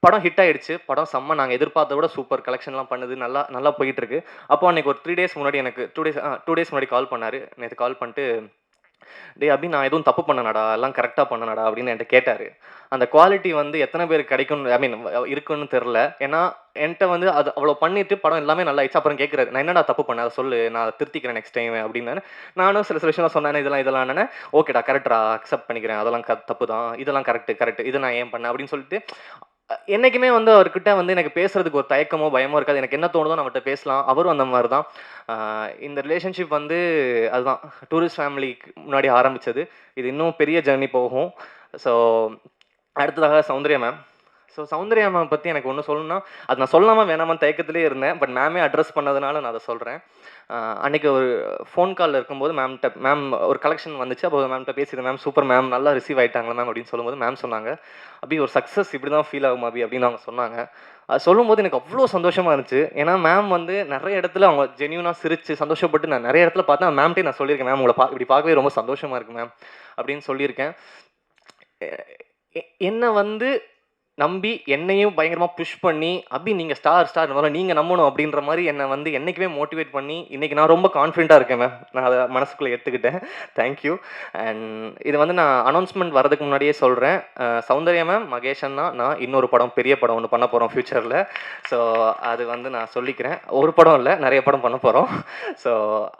படம் ஹிட் ஆகிடுச்சு. படம் செம்ம, நாங்கள் எதிர்பார்த்த விட சூப்பர் கலெக்ஷன்லாம் பண்ணுது, நல்லா போயிட்டுருக்கு. அப்போ அன்றைக்கி ஒரு 3 டேஸ் முன்னாடி எனக்கு 2 டேஸ் முன்னாடி கால் பண்ணார். நேற்று கால் பண்ணிட்டு, டே அப்படி நான் எதுவும் தப்பு பண்ணனடா, எல்லாம் கரெக்டாக பண்ணனடா அப்படின்னு என்கிட்ட கேட்டார். அந்த குவாலிட்டி வந்து எத்தனை பேருக்கு கிடைக்கும் இருக்குன்னு தெரில. ஏன்னா என்கிட்ட வந்து அது அவ்வளோ பண்ணிவிட்டு படம் எல்லாமே நல்லா ஆயிடுச்சு. அப்புறம் கேட்குறாரு, நான் என்னடா தப்பு பண்ணேன் அதை சொல்லு, நான் அதை திருத்திக்கிறேன் நெக்ஸ்ட் டைம் அப்படின்னு. நானும் சில விஷயம் சொன்னேன், இதெல்லாம் என்னென்ன ஓகேடா கரெக்டா அக்செப்ட் பண்ணிக்கிறேன், அதெல்லாம் தப்பு தான், இதெல்லாம் கரெக்ட் இது நான் ஏன் பண்ணேன் அப்படின்னு சொல்லிட்டு. என்றைக்குமே வந்து அவர்கிட்ட வந்து எனக்கு பேசுகிறதுக்கு ஒரு தயக்கமோ பயமோ இருக்காது. எனக்கு என்ன தோணுதோ நம்மகிட்ட பேசலாம். அவரும் அந்த மாதிரி தான். இந்த ரிலேஷன்ஷிப் வந்து அதுதான் டூரிஸ்ட் ஃபேமிலிக்கு முன்னாடி ஆரம்பித்தது. இது இன்னும் பெரிய ஜர்னி போகும். ஸோ அடுத்ததாக Soundarya ma'am. So Soundarya ma'am பற்றி எனக்கு ஒன்று சொல்லணும்னா, அது நான் சொல்லாமல் வேணாமல் தயக்கத்திலே இருந்தேன். பட் மேமே அட்ரஸ் பண்ணதுனால நான் அதை சொல்கிறேன். அன்றைக்கி ஒரு ஃபோன் காலில் இருக்கும்போது மேம் ஒரு கலெக்ஷன் வந்துச்சு. அப்போ மேம்கிட்ட பேசியிருந்தேன், மேம் சூப்பர் மேம், நல்லா ரிசீவ் ஆகிட்டாங்களா மேம் அப்படின்னு சொல்லும்போது மேம் சொன்னாங்க, அப்படி ஒரு சக்ஸஸ் இப்படி தான் ஃபீல் ஆகும் அப்படி அப்படின்னு அவங்க சொன்னாங்க. அது சொல்லும்போது எனக்கு அவ்வளோ சந்தோஷமாக இருந்துச்சு. ஏன்னா மேம் வந்து நிறைய இடத்துல அவங்க ஜென்யூனாக சிரித்து சந்தோஷப்பட்டு நான் நிறைய இடத்துல பார்த்தேன். மேம்கிட்டே நான் சொல்லியிருக்கேன், மேம் உங்களை இப்படி பார்க்கவே ரொம்ப சந்தோஷமாக இருக்குது மேம் அப்படின்னு சொல்லியிருக்கேன். என்னை வந்து நம்பி என்னையும் பயங்கரமாக புஷ் பண்ணி அபி நீங்கள் ஸ்டார் நீங்கள் நம்பணும் அப்படின்ற மாதிரி என்னை வந்து என்றைக்குமே மோட்டிவேட் பண்ணி இன்றைக்கி நான் ரொம்ப கான்ஃபிடென்ட்டாக இருக்கேன் மேம். நான் அதை மனசுக்குள்ளே எடுத்துக்கிட்டேன். தேங்க்யூ. அண்ட் இது வந்து நான் அனௌன்ஸ்மெண்ட் வரதுக்கு முன்னாடியே சொல்கிறேன். சௌந்தர்யா மேம், மகேஷ் அண்ணா, நான் இன்னொரு படம், பெரிய படம் ஒன்று பண்ண போகிறோம் ஃப்யூச்சரில். ஸோ அது வந்து நான் சொல்லிக்கிறேன். ஒரு படம் இல்லை, நிறைய படம் பண்ண போகிறோம். ஸோ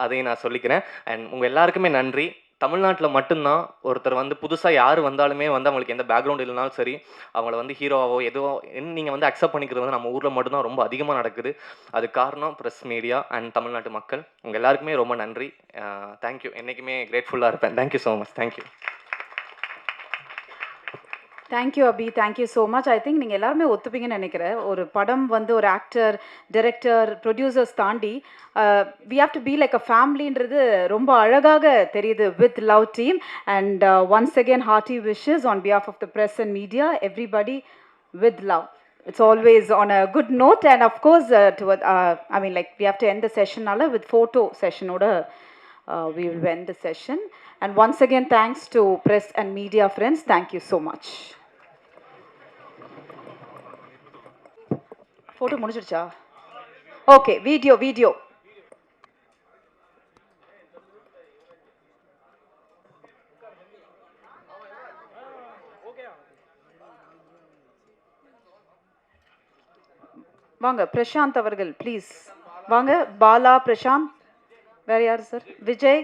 அதையும் நான் சொல்லிக்கிறேன். அண்ட் உங்கள் எல்லாருக்குமே நன்றி. தமிழ்நாட்டில் மட்டும்தான் ஒருத்தர் வந்து புதுசாக யார் வந்தாலுமே வந்து அவங்களுக்கு எந்த பேக்ரவுண்ட் இல்லைனாலும் சரி, அவங்கள வந்து ஹீரோவோ எதுவோ நீங்கள் வந்து அக்செப்ட் பண்ணிக்கிறது வந்து நம்ம ஊரில் மட்டும்தான் ரொம்ப அதிகமாக நடக்குது. அது காரணம் ப்ரெஸ் மீடியா அண்ட் தமிழ்நாட்டு மக்கள். உங்கள் எல்லாருக்குமே ரொம்ப நன்றி. தேங்க்யூ. என்றைக்குமே கிரேட்ஃபுல்லாக இருப்பேன். Thank you so much. Thank you. Thank you Abhi, thank you so much. I think நீங்கள் எல்லாருமே ஒத்துப்பீங்கன்னு நினைக்கிறேன். ஒரு படம் வந்து ஒரு ஆக்டர், டைரக்டர், ப்ரொடியூசர்ஸ் தாண்டி we have to be like a ஃபேமிலின்றது ரொம்ப அழகாக தெரியுது with love team. And once again hearty wishes on behalf of the press and media, everybody with love. It's always on a good note, and of course I mean, like, we have to end the session nala with photo session oda we will end the session. And once again, thanks to press and media friends. Thank you so much. Photo முடிஞ்சிடுச்சா? Okay, video. வாங்க பிரசாந்த் அவர்கள் please வாங்க. பாலா, பிரசாந்த், வேறு யார் sir? Vijay,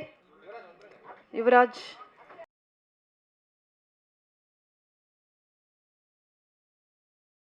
Yuvraj.